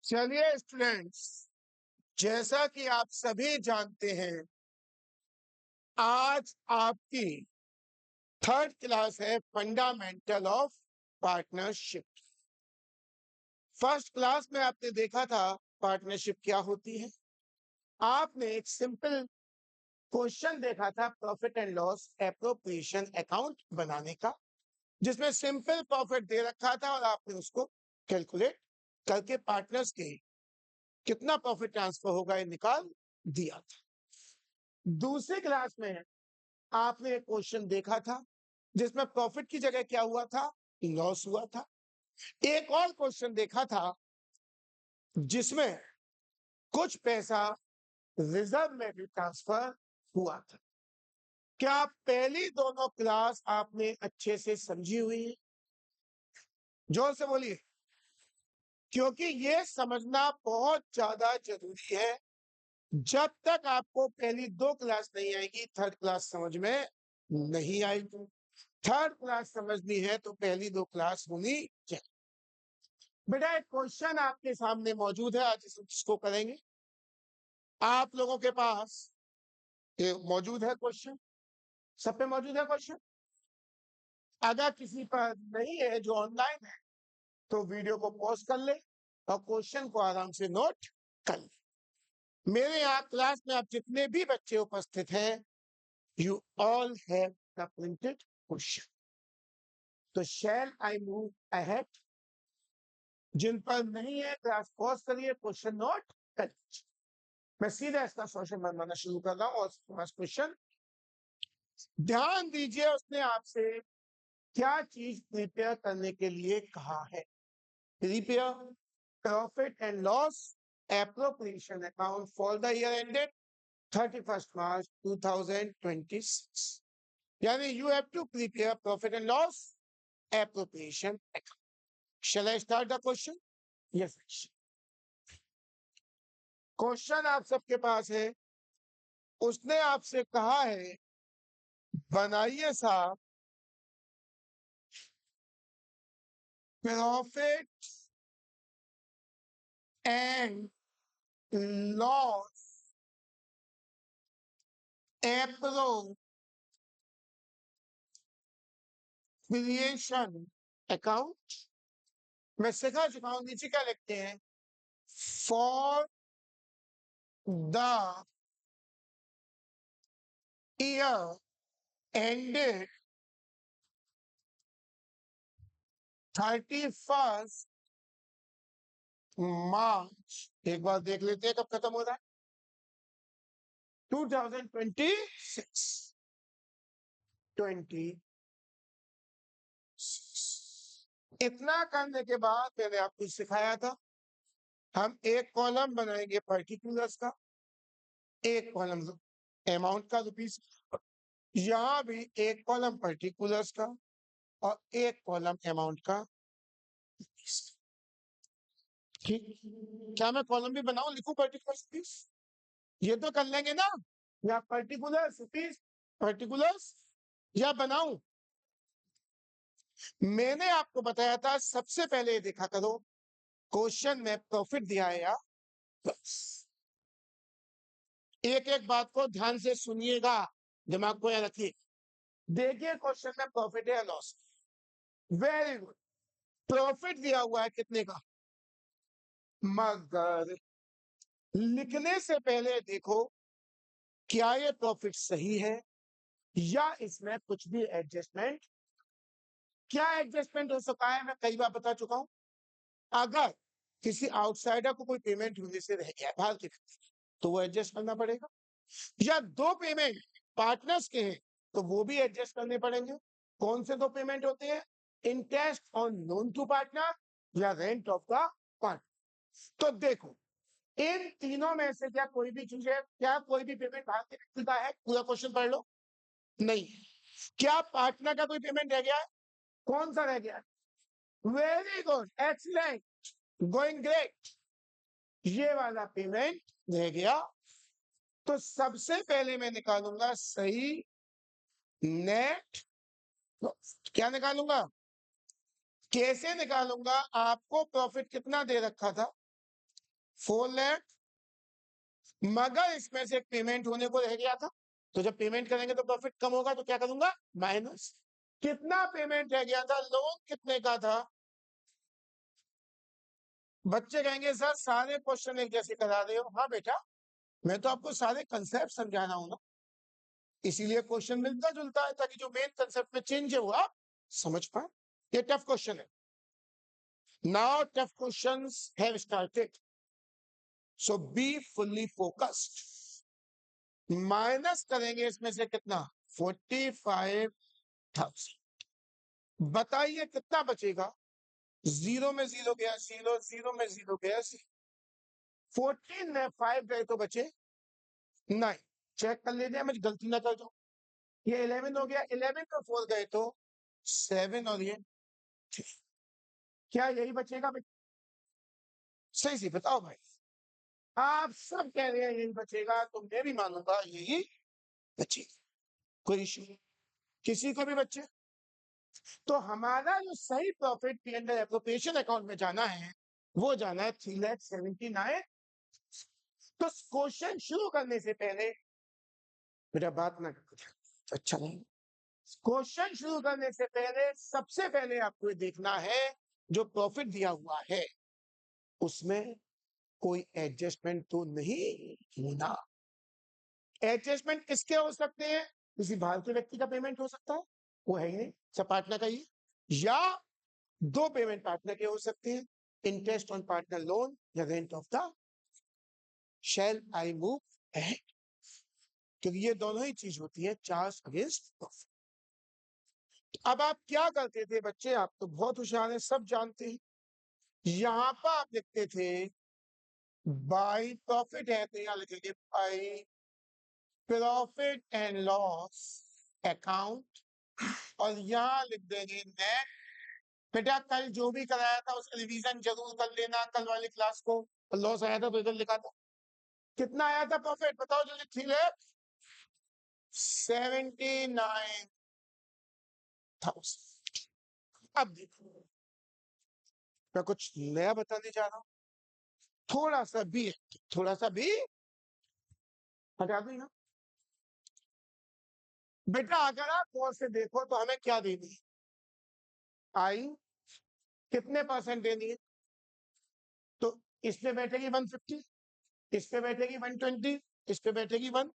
चलिए स्टूडेंट्स, जैसा कि आप सभी जानते हैं, आज आपकी थर्ड क्लास है fundamental of partnership. First class में आपने देखा था पार्टनरशिप क्या होती है। आपने एक सिंपल क्वेश्चन देखा था profit and loss appropriation account बनाने का, जिसमें सिंपल प्रॉफिट दे रखा था और आपने उसको कैलकुलेट करके पार्टनर्स के कितना प्रॉफिट ट्रांसफर होगा ये निकाल दिया था। दूसरी क्लास में आपने एक क्वेश्चन देखा था जिसमें प्रॉफिट की जगह क्या हुआ था, लॉस हुआ था। एक और क्वेश्चन देखा था जिसमें कुछ पैसा रिजर्व में भी ट्रांसफर हुआ था। क्या पहली दोनों क्लास आपने अच्छे से समझी हुई है? जोर से बोलिए, क्योंकि ये समझना बहुत ज्यादा जरूरी है। जब तक आपको पहली दो क्लास नहीं आएगी, थर्ड क्लास समझ में नहीं आएगी। थर्ड क्लास समझनी है तो पहली दो क्लास होनी चाहिए। बेटा एक क्वेश्चन आपके सामने मौजूद है, आज इसको करेंगे। आप लोगों के पास ये मौजूद है क्वेश्चन, सब पे मौजूद है क्वेश्चन। अगर किसी पर नहीं है जो ऑनलाइन है तो वीडियो को पॉज कर ले और क्वेश्चन को आराम से नोट कर ले। मेरे यहाँ क्लास में आप जितने भी बच्चे उपस्थित हैं, you all have the printed question. तो शैल आई मूव अहेड? जिन पर नहीं है क्लास पॉज करिए, क्वेश्चन नोट करिए। मैं सीधा इसका सोल्यूशन बनाना शुरू कर रहा हूँ और क्वेश्चन ध्यान दीजिए। उसने आपसे क्या चीज प्रिपेयर करने के लिए कहा है? Prepare profit and loss appropriation account for the year ended 31 March 2026। यानी you have to prepare profit and loss appropriation account. Shall I start the question? Yes. Question आप सबके पास है। उसने आपसे कहा है बनाइए साहब profit and loss appropriation account. मैं सिखा चुका हूं, नीचे क्या लिखते हैं? फॉर द ईयर एंडेड 31 मार्च। एक बार देख लेते हैं कब खत्म हो रहा है। 2026 इतना करने के बाद मैंने आपको सिखाया था हम एक कॉलम बनाएंगे पर्टिकुलर्स का, एक कॉलम अमाउंट का रुपीस, यहाँ भी एक कॉलम पर्टिकुलर्स का और एक कॉलम अमाउंट का रुपीस। ठीक, क्या मैं कॉलम भी बनाऊं, लिखूं पर्टिकुलर्स रुपीस? ये तो कर लेंगे ना, या पर्टिकुलर्स रुपीस पर्टिकुलर्स या बनाऊं? मैंने आपको बताया था सबसे पहले देखा करो क्वेश्चन में प्रॉफिट दिया है या लॉस। एक एक बात को ध्यान से सुनिएगा, दिमाग को याद रखिए। देखिए क्वेश्चन में प्रॉफिट है या लॉस। Very good. प्रॉफिट दिया हुआ है कितने का, मगर लिखने से पहले देखो क्या ये प्रॉफिट सही है या इसमें कुछ भी एडजस्टमेंट। क्या एडजस्टमेंट हो सका है, मैं कई बार बता चुका हूं। अगर किसी आउटसाइडर को कोई पेमेंट होने से रह गया बाहर के, तो वो एडजस्ट करना पड़ेगा। या दो पेमेंट पार्टनर्स के हैं तो वो भी एडजस्ट करने पड़ेंगे। कौन से दो पेमेंट होते हैं? Interest on loan to partner या रेंट ऑफ द पार्टनर। तो देखो इन तीनों में से क्या कोई भी चीज है, क्या कोई भी पेमेंट बाहर के व्यक्ति का है? पूरा क्वेश्चन पढ़ लो। नहीं। क्या पार्टनर का कोई पेमेंट रह गया है? कौन सा रह गया है? Very good, excellent, going great. ये वाला पेमेंट रह गया। तो सबसे पहले मैं निकालूंगा सही नेट। क्या निकालूंगा, कैसे निकालूंगा? आपको प्रॉफिट कितना दे रखा था? 4 लाख, मगर इसमें से एक पेमेंट होने को रह गया था, तो जब पेमेंट करेंगे तो प्रॉफिट कम होगा, तो क्या करूंगा, माइनस। कितना पेमेंट रह गया था, लोन कितने का था। बच्चे कहेंगे सर सारे क्वेश्चन एक जैसे करा रहे हो। हाँ बेटा, मैं तो आपको सारे कंसेप्ट समझा रहा हूं ना, इसीलिए क्वेश्चन मिलता जुलता है, ताकि जो मेन कंसेप्ट में चेंज है वो आप समझ पाए। ये टफ क्वेश्चन है। Now tough questions have started, so be fully focused. Minus करेंगे इसमें से कितना, 45,000। बताइए कितना बचेगा। जीरो में जीरो गया जीरो, जीरो में जीरो गया 14 में 5 गए तो बचे 9। चेक कर लीजिए, मुझे गलती ना कर दो। ये 11 हो गया, 11 में 4 गए तो 7, और ये 3। क्या यही बचेगा भाई? सही से बताओ भाई। आप सब कह रहे हैं यही बचेगा, तो मैं भी मानूंगा यही बचेगा। कोई इशू नहीं, किसी को भी बचे। तो हमारा जो सही profit P and appropriation account में जाना है, वो जाना है 3,79,000। तो क्वेश्चन शुरू करने से पहले, मेरा बात ना कर, अच्छा नहीं। क्वेश्चन शुरू करने से पहले सबसे पहले आपको ये देखना है, जो प्रॉफिट दिया हुआ है उसमें कोई एडजस्टमेंट तो नहीं होना। एडजस्टमेंट किसके हो सकते हैं, किसी बाहर के व्यक्ति का पेमेंट हो सकता है, वो है ही नहीं, सब पार्टनर का ही। या दो पेमेंट पार्टनर के हो सकते हैं, इंटरेस्ट ऑन पार्टनर लोन या rent of the. Shall I move ahead, क्योंकि ये दोनों ही चीज होती है चार्ज अगेंस्ट प्रॉफिट। अब आप क्या करते थे बच्चे, आप तो बहुत होशियार हैं, सब जानते हैं। यहां पर आप लिखते थे बाई प्रॉफिट है, तो यहां लिखेंगे by profit and loss account, और यहाँ लिख देंगे नेट। बेटा कल जो भी कराया था उसका रिवीजन जरूर कर लेना, कल वाली क्लास को। लॉस आया था तो इधर लिखा था। कितना आया था प्रॉफिट, बताओ जल्दी। 3,79,000। अब देखो, मैं कुछ नया बताने जा रहा हूँ, थोड़ा सा भी, थोड़ा सा भी हटा दो ना। बेटा अगर आप गौर से देखो तो हमें क्या देनी है, आई कितने परसेंट देनी है, तो इस पे बैठेगी 150, इस पे बैठेगी 120, इस पे बैठेगी 1,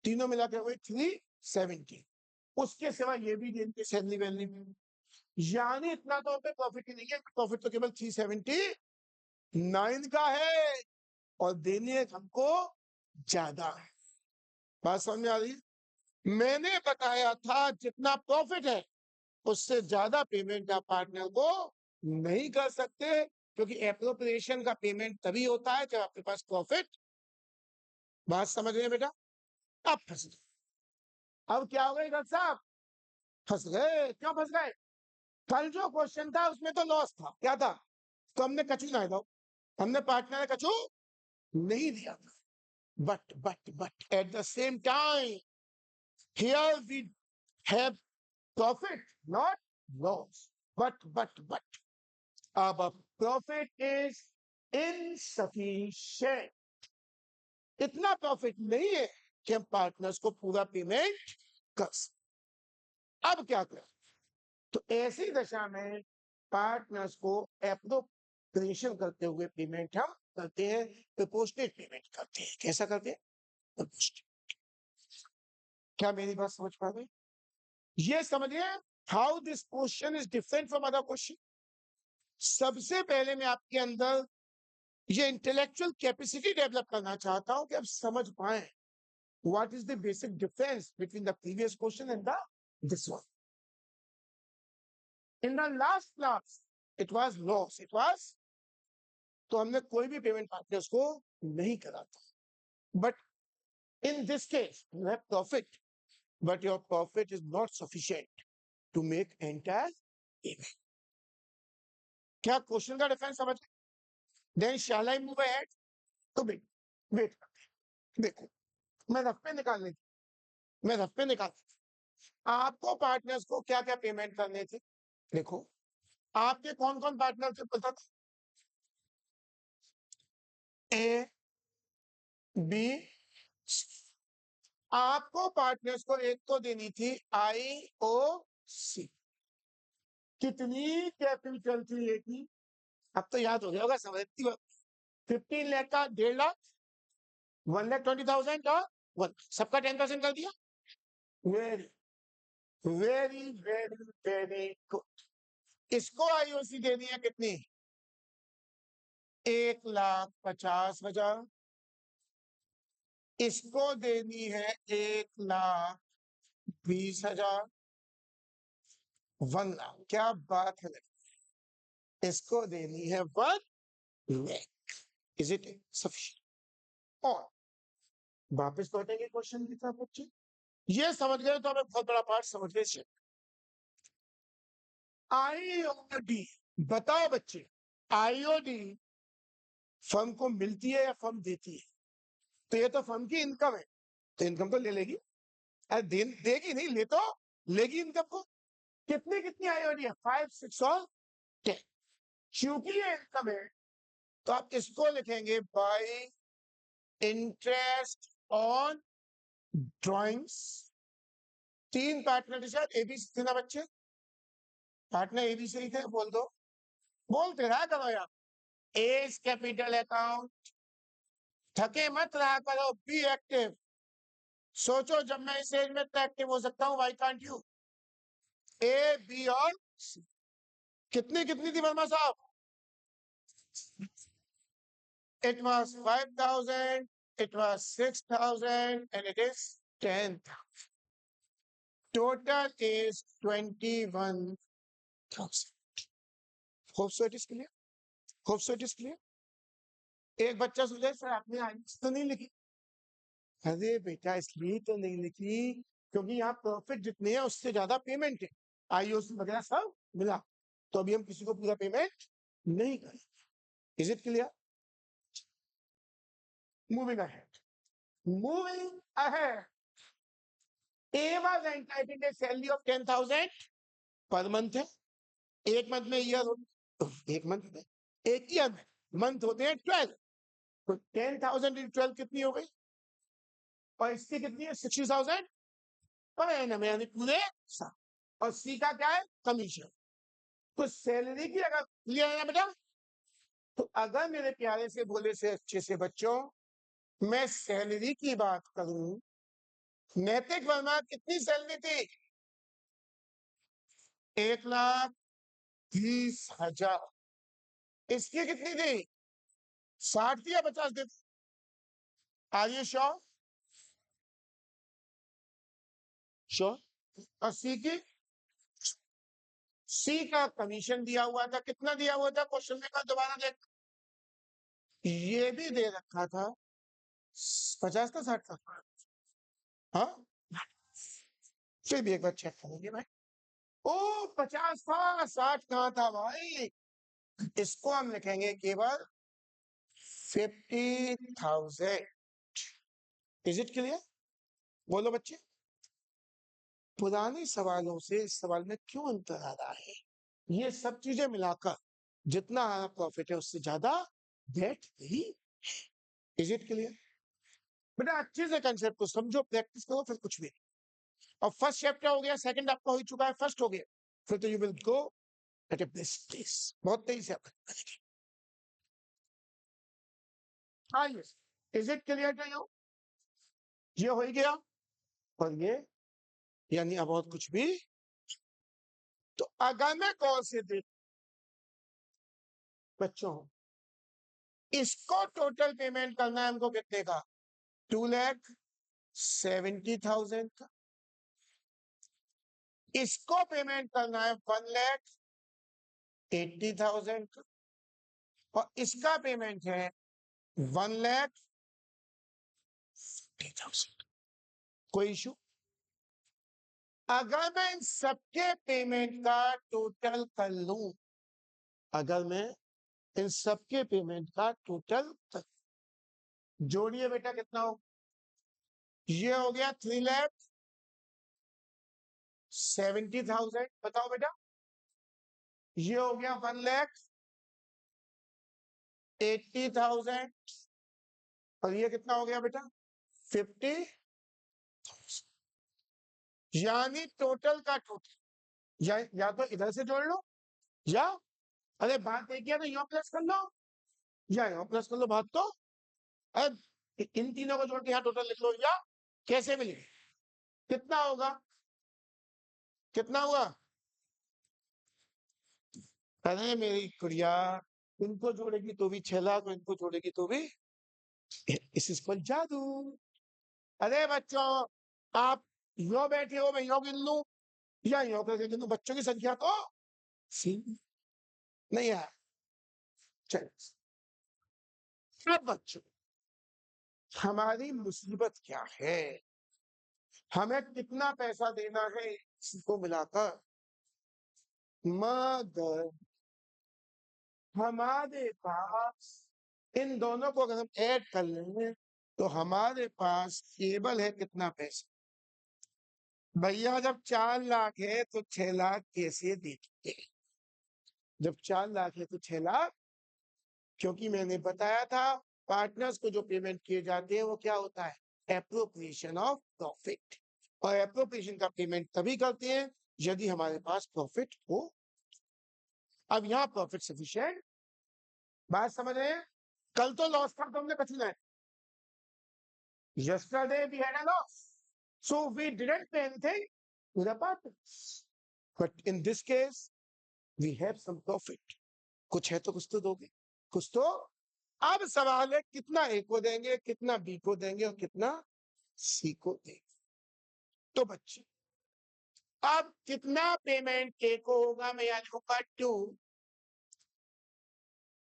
तीनों मिला के हुए 370। उसके सिवा ये भी देंगे सैलरी वैलरी में, यानी इतना तो हमें प्रॉफिट ही नहीं है, प्रॉफिट तो केवल 379 का है, और देने हमको ज्यादा है। बात समझ में आ रही है? मैंने बताया था जितना प्रॉफिट है उससे ज्यादा पेमेंट आप पार्टनर को नहीं कर सकते, क्योंकि एप्रोप्रिएशन का पेमेंट तभी होता है जब आपके पास प्रॉफिट। बात समझ रहे हैं बेटा? अब फंस गए। अब क्या हो गई डॉक्टर साहब, फंस गए। क्यों फंस गए? कल जो क्वेश्चन था उसमें तो लॉस था, क्या था, तो हमने कचू ना दो, हमने पार्टनर कचू नहीं दिया था। But at the same time here we have profit not loss. But अब प्रॉफिट इज इनसफिशिएंट, इतना प्रॉफिट नहीं है कि हम पार्टनर्स को पूरा पेमेंट कर सकें। अब क्या करें, तो ऐसी दशा में पार्टनर्स को एप्रोप्रिएशन करते हुए पेमेंट हम करते हैं, प्रोपोर्शनेट पेमेंट करते हैं। कैसा करते हैं, प्रोपोर्शनेट। क्या मेरी बात समझ पा रहे हैं? ये समझिए how this question is different from other question. सबसे पहले मैं आपके अंदर ये इंटेलेक्चुअल कैपेसिटी डेवलप करना चाहता हूं कि आप समझ पाए what is the basic difference between the previous question and the this one. In the last class it was loss, it was, तो हमने कोई भी पेमेंट पार्टनर्स को नहीं करा था। But in this case you have profit, but your profit is not sufficient to make entire payment. क्या question का डिफरेंस समझ? Then shall I move ahead, तो वेट देखो, मैं रफ पे निकाल लेती, मैं रफ पे निकाल, आपको पार्टनर्स को क्या क्या पेमेंट करने थे। देखो आपके कौन कौन पार्टनर थे पता था? ए बी, आपको पार्टनर्स को एक तो देनी थी IOC। कितनी कैपिटल थी ए की? अब तो याद हो गया होगा, समझती हो। 15 लाख का 1.5 लाख, 1,20,000 का वन, सबका 10% कर दिया। Very very very very good. इसको IOC देनी है कितनी? 1,50,000। इसको देनी है 1,20,000। 1 लाख, क्या बात है। इसको देनी है 1 लाख। Is it sufficient? और वापस लौटेंगे क्वेश्चन की तरफ बच्चे। ये समझ गए तो हमें बहुत बड़ा पार्ट समझ गए। IOD, बताओ बच्चे, IOD फर्म को मिलती है या फर्म देती है? तो ये तो फर्म की इनकम है, तो इनकम तो ले लेगी। अरे देगी नहीं, ले तो लेगी इनकम को। कितनी कितनी IOD है? 5, 6 और 10। क्योंकि ये इनकम है तो आप इसको लिखेंगे bye interest on drawings. 3 partner के साथ ABC थे ना बच्चे? पार्टनर ABC ही थे, बोल दो, बोलते रहा करो यार। एज कैपिटल अकाउंट, थके मत रहा करो, बी एक्टिव। सोचो जब मैं इस एज में इतना एक्टिव हो सकता हूँ, why can't you? A, B और C। कितनी कितनी थी वर्मा साहब? It was 5,000, it was 6,000 and it is 10,000. Total is 21,000. Hope so it is clear. Hope so it is clear. एक बच्चा सुने सर आपने आइंस तो नहीं लिखी। अरे बेटा इसलिए तो नहीं लिखी क्योंकि यहाँ प्रॉफिट जितने हैं उससे ज्यादा पेमेंट है, IOC वगैरह सब मिला, तो अभी हम किसी को पूरा पेमेंट नहीं करेंगे। Is it clear? Moving ahead, moving ahead. A was entitled a salary of 10,000 per month है। एक मंथ में ईयर, एक मंथ में, एक ईयर में मंथ होते हैं 12। तो 10,000 × 12 कितनी हो गई? और इसकी कितनी है? 60,000 पर एनम, यानी पूरे साल। और C का क्या है? कमीशन। तो सैलरी की अगर क्लियर है ना बेटा, तो अगर मेरे प्यारे से भोले से अच्छे से बच्चों मैं सैलरी की बात करूं, नैतिक वर्मा कितनी सैलरी थी? 1,20,000। इसकी कितनी थी? 60 थी या 50 थी? Are you sure? श्योर। और सी का कमीशन दिया हुआ था, कितना दिया हुआ था? क्वेश्चन में दोबारा देख, ये भी दे रखा था 50 का 60 का। हाँ, फिर भी एक बार चेक करेंगे भाई। ओ 50 था, 60 कहाँ था भाई? इसको हम लिखेंगे केवल 50,000। Is it clear? बोलो बच्चे, पुराने सवालों से इस सवाल में क्यों अंतर आ रहा है? ये सब चीजें मिलाकर जितना प्रॉफिट है उससे ज्यादा डेट नहीं। Is it clear? बेटा अच्छे से कंसेप्ट को समझो, प्रैक्टिस करो, फिर कुछ भी। और फर्स्ट चैप्टर हो गया, सेकंड आपका हो चुका है, फर्स्ट हो गया, फिर तो you will go at a best place, बहुत तेजी से आप। हाँ yes, is it clear to you? ये हो ही गया, और ये यानी अब और कुछ भी। तो अगर मैं कौन से देख बच्चों, इसको टोटल पेमेंट करना है हमको कितने का? 2,70,000 का। इसको पेमेंट करना है 1,80,000 का। और इसका पेमेंट है 1,50,000। कोई इशू? अगर मैं इन सबके पेमेंट का टोटल कर लूं, अगर मैं इन सबके पेमेंट का टोटल कर, जोड़िए बेटा कितना हो? ये हो गया 3,70,000। बताओ बेटा, ये हो गया 1,80,000। और ये कितना हो गया बेटा 50, यानी टोटल का टोटल या तो इधर से जोड़ लो या अरे बात एक है तो यो प्लस कर लो या यो प्लस कर लो बात तो अब इन तीनों को जोड़ के यहाँ टोटल लिख लो या कैसे मिले कितना होगा कितना हुआ अरे मेरी गुड़िया इनको जोड़ेगी तो भी 6 लाख और इनको जोड़ेगी तो भी इस पर जादू अरे बच्चों आप यो बैठे हो मैं यो गिन लूं या यो कैसे गिन लूं बच्चों की संख्या तो सेम नहीं है चलो अब बच्चों हमारी मुसीबत क्या है हमें कितना पैसा देना है इसको मिलाकर मगर हमारे पास इन दोनों को अगर हम ऐड कर लेंगे तो हमारे पास केवल है कितना पैसा भैया जब 4 लाख है तो 6 लाख कैसे देंगे जब 4 लाख है तो 6 लाख क्योंकि मैंने बताया था पार्टनर्स को जो पेमेंट किए जाते हैं वो क्या होता है एप्रोप्रिएशन ऑफ प्रॉफिट और एप्रोप्रिएशन का पेमेंट तभी करते हैं यदि हमारे पास प्रॉफिट हो अब यहाँ प्रॉफिट सफिशिएंट बात समझ रहे हैं कल तो लॉस था तो हमने बचना है yesterday we had a loss so we didn't pay anything to the partners but in this case we have some profit कुछ है तो कुछ तो दोगे कुछ तो अब सवाल है कितना ए को देंगे कितना बी को देंगे और कितना सी को देंगे तो बच्चे अब कितना पेमेंट ए को होगा मैं यहाँ लिखूंगा 2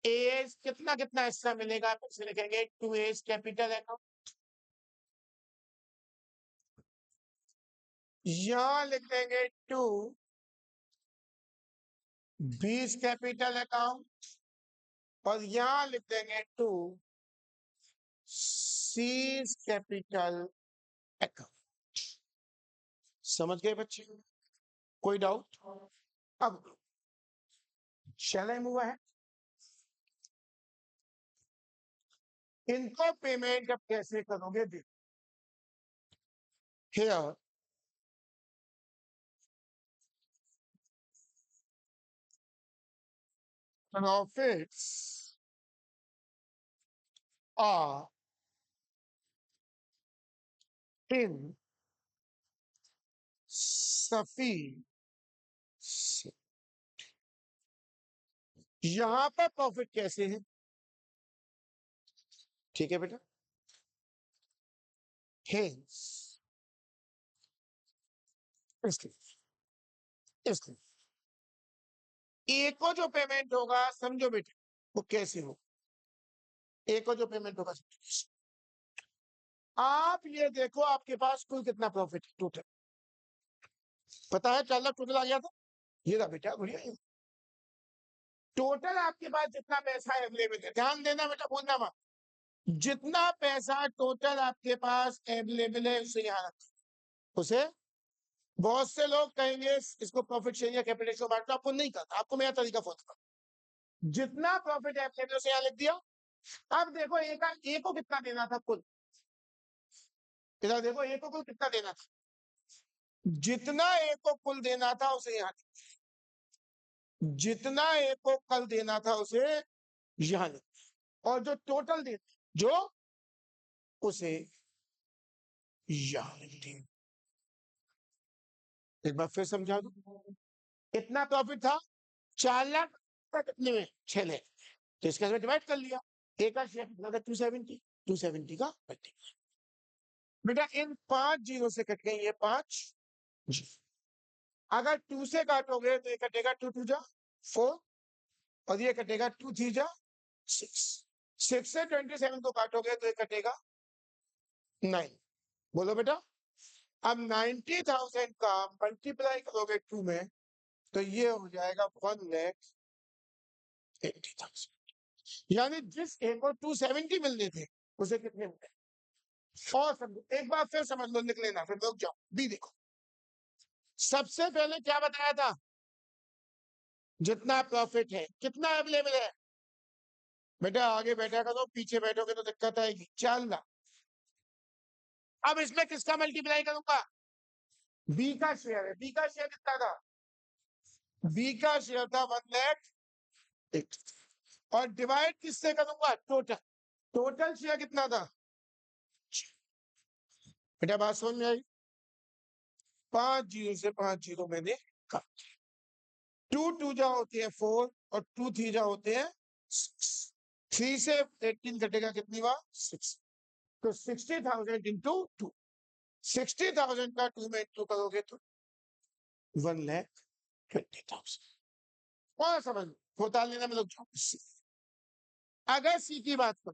एज कितना कितना हिस्सा मिलेगा फिर से लिखेंगे 2 एज कैपिटल अकाउंट यहां लिख देंगे 2 बीस कैपिटल अकाउंट और यहां लिख देंगे 2 सीज कैपिटल अकाउंट समझ गए बच्चे कोई डाउट अब शैल आई मूव है इनको पेमेंट अब कैसे करोगे देखो here profits are in sufficient यहां पर प्रॉफिट कैसे है ठीक है बेटा hence इसलिए ए को जो पेमेंट होगा समझो बेटे वो कैसे हो ए को जो पेमेंट होगा आप ये देखो आपके पास कुल कितना प्रॉफिट है टोटल पता है 4 लाख टोटल आ गया था ये रहा बेटा बढ़िया टोटल आपके पास जितना पैसा अवेलेबल है ध्यान देना बेटा बोलना मत जितना पैसा टोटल आपके पास अवेलेबल है उसे यहाँ रखो उसे बहुत से लोग कहेंगे इसको प्रॉफिट शेयरिंग या कैपिटल को बांटना आपको नहीं करता आपको मेरा तरीका फॉलो करो जितना प्रॉफिट अवेलेबल उसे यहाँ लिख दिया अब देखो ए को कितना देना था कुल इधर देखो ए को कुल कितना देना था जितना ए को कुल देना था उसे यहाँ जितना ए को कल देना था उसे यहाँ और जो टोटल दे जो उसे यहाँ एक बार फिर समझा दो इतना प्रॉफिट था 4 लाख कितने में 6 लाख तो इसके साथ डिवाइड कर लिया ए का शेयर कितना था 270 का बेटा इन 5 जीरो से कट गए ये 5 जी अगर 2 से काटोगे तो ये कटेगा 2 2 जा 4 और ये कटेगा 2 3 जा 6 6 से 27 को काटोगे तो ये कटेगा 9 बोलो बेटा अब 90,000 का मल्टीप्लाई करोगे 2 में तो ये हो जाएगा 1,80,000 यानी जिस ए को 270 मिलने थे उसे कितने मिले और समझो एक बार फिर समझ लो लिख लेना फिर रुक जाओ बी देखो सबसे पहले क्या बताया था जितना प्रॉफिट है कितना अवेलेबल है बेटा आगे बैठा करो, पीछे बैठोगे तो दिक्कत आएगी। 4 लाख। अब इसमें किसका मल्टीप्लाई करूंगा? बी का शेयर है। बी का शेयर कितना था? बी का शेयर था 1,00,000 और डिवाइड किससे करूंगा? टोटल। टोटल शेयर कितना था? बेटा बात समझ में आई? 5 जीरो से 5 जीरो मैंने काट। 2 जा होते हैं 4 और 2 जा होते हैं 6। 3 से 18 घटेगा कितनी बार? 6। तो 60,000 इंटू 2। 60,000 का 2 में इंटू करोगे तो 1,20,000। कौन समझ होता लेना में लोग। अगर सी की बात करो,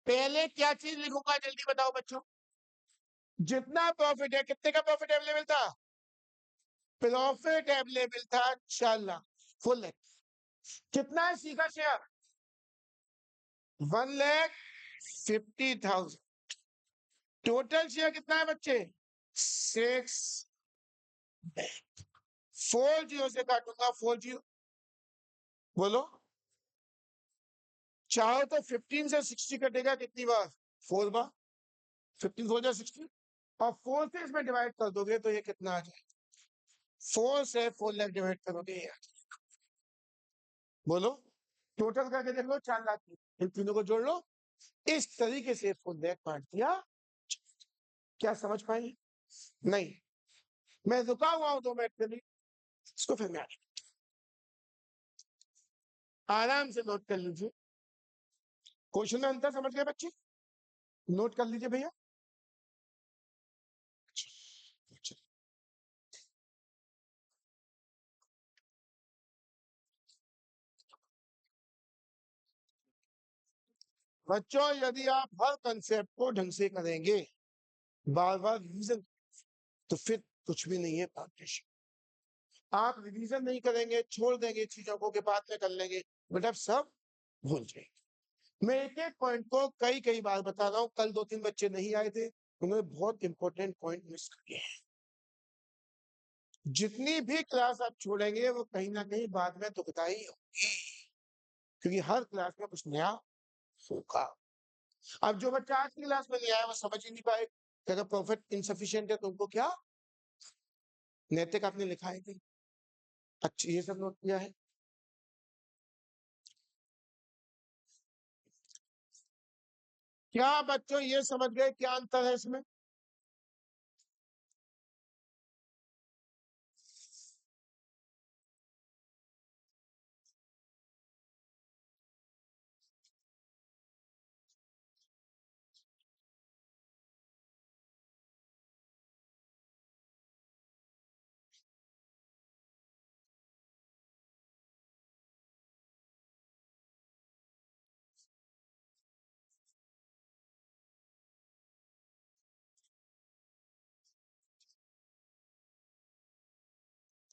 पहले क्या चीज लिखूंगा जल्दी बताओ बच्चों? जितना प्रॉफिट है, कितने का प्रॉफिट अवेलेबल था? प्रॉफिट अवेलेबल था 4 लाख फुल है। कितना है सी का शेयर? 1,50,000। टोटल शेयर कितना है बच्चे? 6। 4 जीरो से काटूंगा 4 जीरो। बोलो। चाहो तो 15 से 60 कटेगा कितनी बार? 4 बार। 15 4 जा 60 और 4 से इसमें डिवाइड कर दोगे तो ये कितना आ जाए? 4 से 4 लाख डिवाइड करोगे ये। बोलो। टोटल करके देख लो 4 लाख की, इन तीनों को जोड़ लो। इस तरीके से 4 लाख बांट दिया। क्या समझ पाए? नहीं। मैं रुका हुआ हूं 2 मिनट के लिए, इसको फिर मैं आराम से नोट कर लीजिए। क्वेश्चन में अंतर समझ गए बच्चे? नोट कर लीजिए भैया। बच्चों यदि आप हर कंसेप्ट को ढंग से करेंगे, बार बार रिवीजन, तो फिर कुछ भी नहीं है पार्टनरशिप। आप रिवीजन नहीं करेंगे, छोड़ देंगे चीजों को के बाद में कर लेंगे, बट आप सब भूल जाएंगे। मैं एक एक पॉइंट को कई कई बार बता रहा हूँ। कल 2-3 बच्चे नहीं आए थे, उन्होंने बहुत इंपॉर्टेंट पॉइंट मिस कर दिए हैं। जितनी भी क्लास आप छोड़ेंगे वो कहीं ना कहीं बाद में दुखदाई होगी, क्योंकि हर क्लास में कुछ नया होगा। अब जो बच्चा आज की क्लास में नहीं आया वो समझ ही नहीं पाए कि अगर प्रॉफिट इनसफिशियंट है तो उनको क्या नैतिक आपने लिखा है कि अच्छा ये सब नोट किया है। क्या बच्चों ये समझ गए क्या अंतर है इसमें?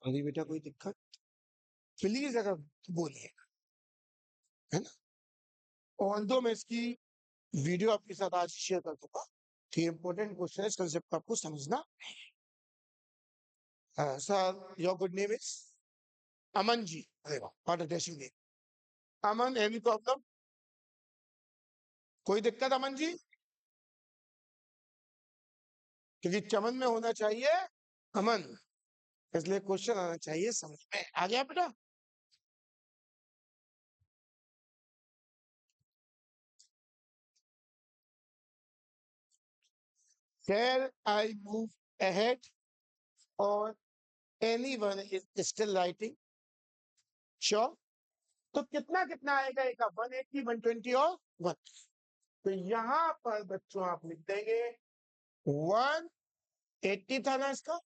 अरे बेटा कोई दिक्कत प्लीज अगर बोलिए, है ना? और दो मैं इसकी वीडियो आपके साथ आज शेयर कर दूंगा। तो इंपॉर्टेंट क्वेश्चन है, इस कंसेप्ट को आपको समझना। Sir your good name is Aman ji. अरे वाह, what a dashing name. Aman, any problem? कोई दिक्कत अमन जी? क्योंकि चमन में होना चाहिए अमन, इसलिए क्वेश्चन आना चाहिए समझ में। आ गया बेटा? Shall I move ahead or anyone is still writing? Sure. तो कितना कितना आएगा एक? 180, 120 और 1। तो यहाँ पर बच्चों आप लिख देंगे 180 था ना इसका,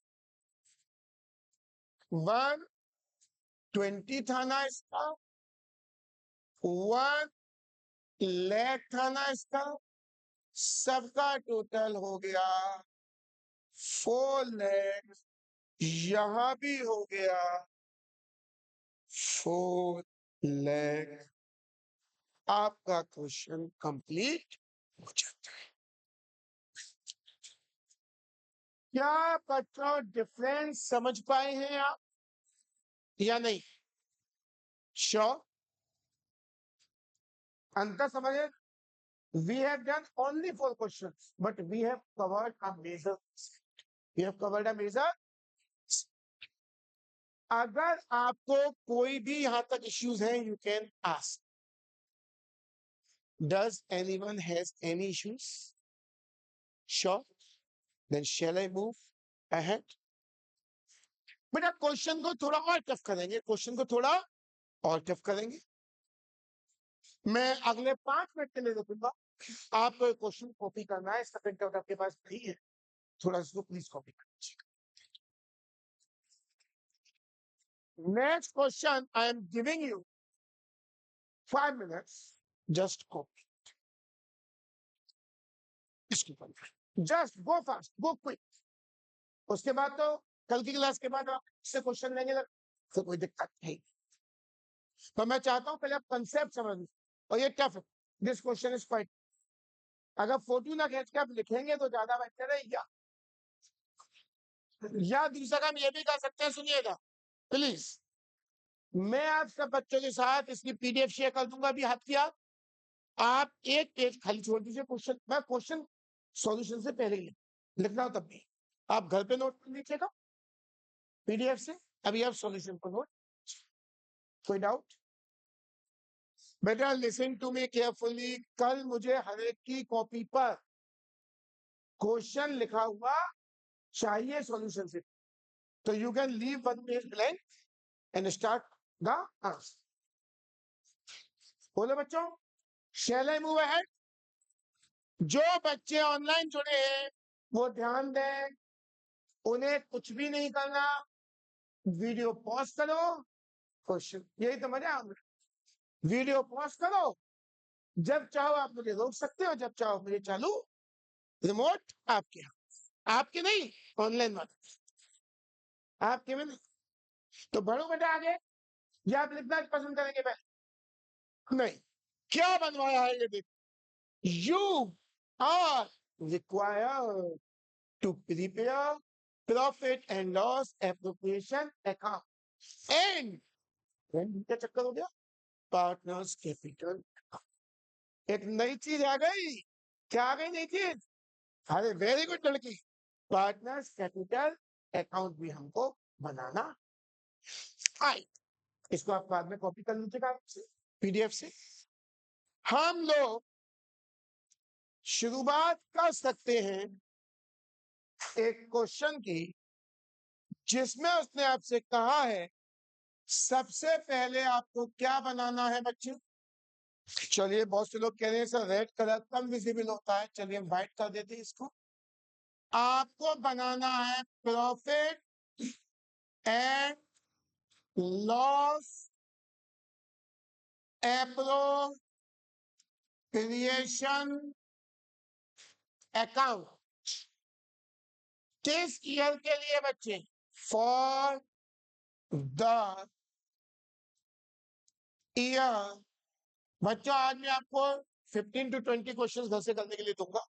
120 था ना इसका, 1 लाख था ना इसका, सबका टोटल हो गया 4 लाख। यहां भी हो गया 4 लाख। आपका क्वेश्चन कंप्लीट हो जाता है। क्या बच्चों डिफरेंस समझ पाए हैं आप या नहीं? श्योर? अंतर समझे? We have done only 4 questions, but we have covered a major. We have covered a major. अगर आपको कोई भी यहां तक issues हैं, you can ask. Does anyone has any issues? Sure. Then shall I move ahead? बेटा question को थोड़ा और टफ करेंगे, क्वेश्चन को थोड़ा और टफ करेंगे। मैं अगले 5 मिनट के लिए रुकूंगा। आपको क्वेश्चन कॉपी करना है, इसका प्रिंट आउट आपके पास नहीं है, थोड़ा इसको प्लीज कॉपी कर लीजिए। Next question I am giving you 5 minutes, just copy. Just go fast, go quick. उसके बाद तो कल की क्लास के बाद आप इससे क्वेश्चन लेंगे तो कोई दिक्कत नहीं। तो मैं चाहता हूं पहले आप कंसेप्ट समझ लीजिए, और ये टफ है, दिस क्वेश्चन इज क्वाइट। अगर फोटो ना खींच के आप लिखेंगे तो ज्यादा बेहतर है, या दूसरा काम ये भी कर सकते हैं, सुनिएगा प्लीज। मैं आप सब बच्चों के साथ इसकी पीडीएफ शेयर कर दूंगा अभी हाथ की हाथ। आप एक पेज खाली छोड़ दीजिए, क्वेश्चन मैं क्वेश्चन सॉल्यूशन से पहले ही लिखना हो तब भी आप घर पे नोट कर लीजिएगा पीडीएफ से। अभी आप सॉल्यूशन को नोट, कोई डाउट? बेटा लिसन टू मी केयरफुली, कल मुझे हर एक की कॉपी पर क्वेश्चन लिखा हुआ चाहिए सॉल्यूशन से, तो you can leave one page blank and start the answer. बोलो बच्चों, शैल आई मूव अहेड? जो बच्चे ऑनलाइन जुड़े हैं वो ध्यान दें, उन्हें कुछ भी नहीं करना, वीडियो पॉज करो, क्वेश्चन, यही तो मजा है। वीडियो पॉज करो, जब चाहो आप मुझे रोक सकते हो, जब चाहो मुझे चालू, रिमोट आपके यहाँ, आपके नहीं, ऑनलाइन वाले आपके में नहीं। तो बढ़ो बेटा आगे, या आप लिखना पसंद करेंगे? पहले नहीं, क्या बनवाया है ये देख। You are required to prepare profit and loss appropriation account and क्या चक्कर हो गया, पार्टनर्स कैपिटल। एक नई चीज आ गई, क्या आ गई नई चीज? अरे वेरी गुड लड़की, पार्टनर्स कैपिटल अकाउंट भी हमको बनाना आई। इसको आप बाद में कॉपी कर लीजिएगा पीडीएफ से। हम लोग शुरुआत कर सकते हैं एक क्वेश्चन की, जिसमें उसने आपसे कहा है सबसे पहले आपको क्या बनाना है बच्चे। चलिए बहुत से लोग कह रहे हैं सर रेड कलर कम विजिबल होता है, चलिए हम व्हाइट कर देते हैं इसको। आपको बनाना है profit and loss appropriation account. किस ईयर के लिए बच्चे? For the year. बच्चों आज मैं आपको 15 to 20 क्वेश्चंस घर से करने के लिए दूंगा,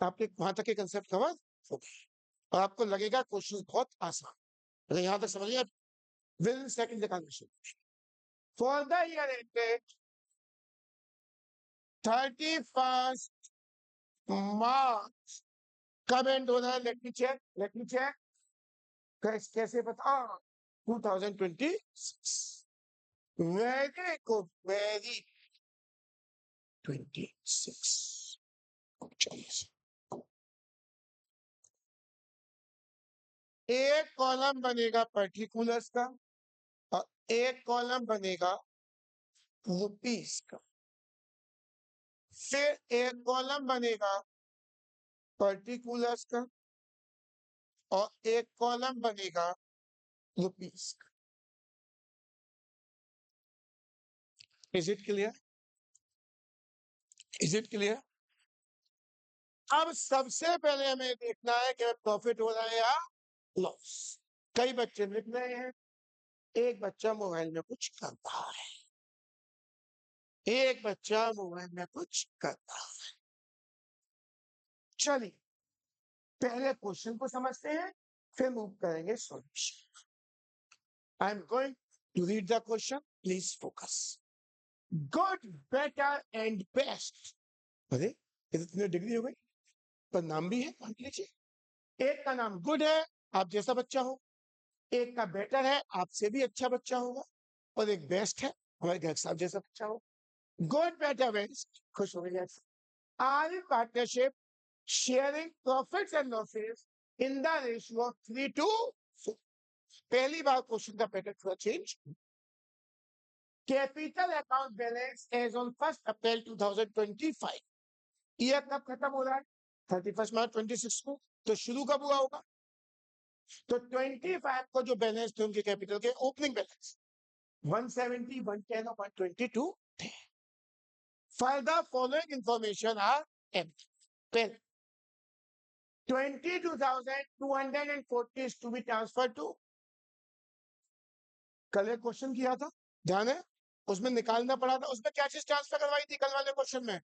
आपके वहां तक के कंसेप्ट कवर हो गए और आपको लगेगा क्वेश्चंस बहुत आसान। अगर यहां तक समझिए विद इन सेकंड का question. For the year ended 31st March, कब एंड हो रहा है? Let me check, let me check, कैसे पता? 2026। Very good, very 26। एक कॉलम बनेगा पर्टिकुलर्स का और एक कॉलम बनेगा रुपीस का, फिर एक कॉलम बनेगा पर्टिकुलर्स का और एक कॉलम बनेगा रुपीस का। Is it clear? Is it clear? अब सबसे पहले हमें देखना है कि प्रॉफिट हो रहा है या लॉस। कई बच्चे लिख रहे हैं, एक बच्चा मोबाइल में कुछ कर रहा है, एक बच्चा मोबाइल में कुछ कर रहा है। चलिए पहले क्वेश्चन को समझते हैं, फिर मूव करेंगे solution. I am going to read the question, please focus. Good, better and best. अरे ये तो 3 डिग्री हो गई, पर नाम भी है, मान लीजिए। एक का नाम गुड है, आप जैसा बच्चा हो। एक का बेटर है, आपसे भी अच्छा बच्चा होगा। और एक बेस्ट है, हमारे घर साहब जैसा बच्चा हो। गुड, बेटर, बेस्ट, खुश हो गए। Are in partnership sharing profits and losses in the ratio of 3:4। पहली बार क्वेश्चन का पैटर्न थोड़ा change. Capital account balance as on 1 April 2025। Year कब खत्म हो रहा है? 31 मार्च 26 को। तो शुरू कब हुआ होगा? तो 25 को जो बैलेंस थे उनके कैपिटल के, ओपनिंग बैलेंस 170, 110 और 122 थे। Further following information are M 22,240 is to be transferred to। कल एक क्वेश्चन किया था, ध्यान है? उसमें निकालना पड़ा था, उसमें क्या चीज ट्रांसफर करवाई थी कल वाले क्वेश्चन में?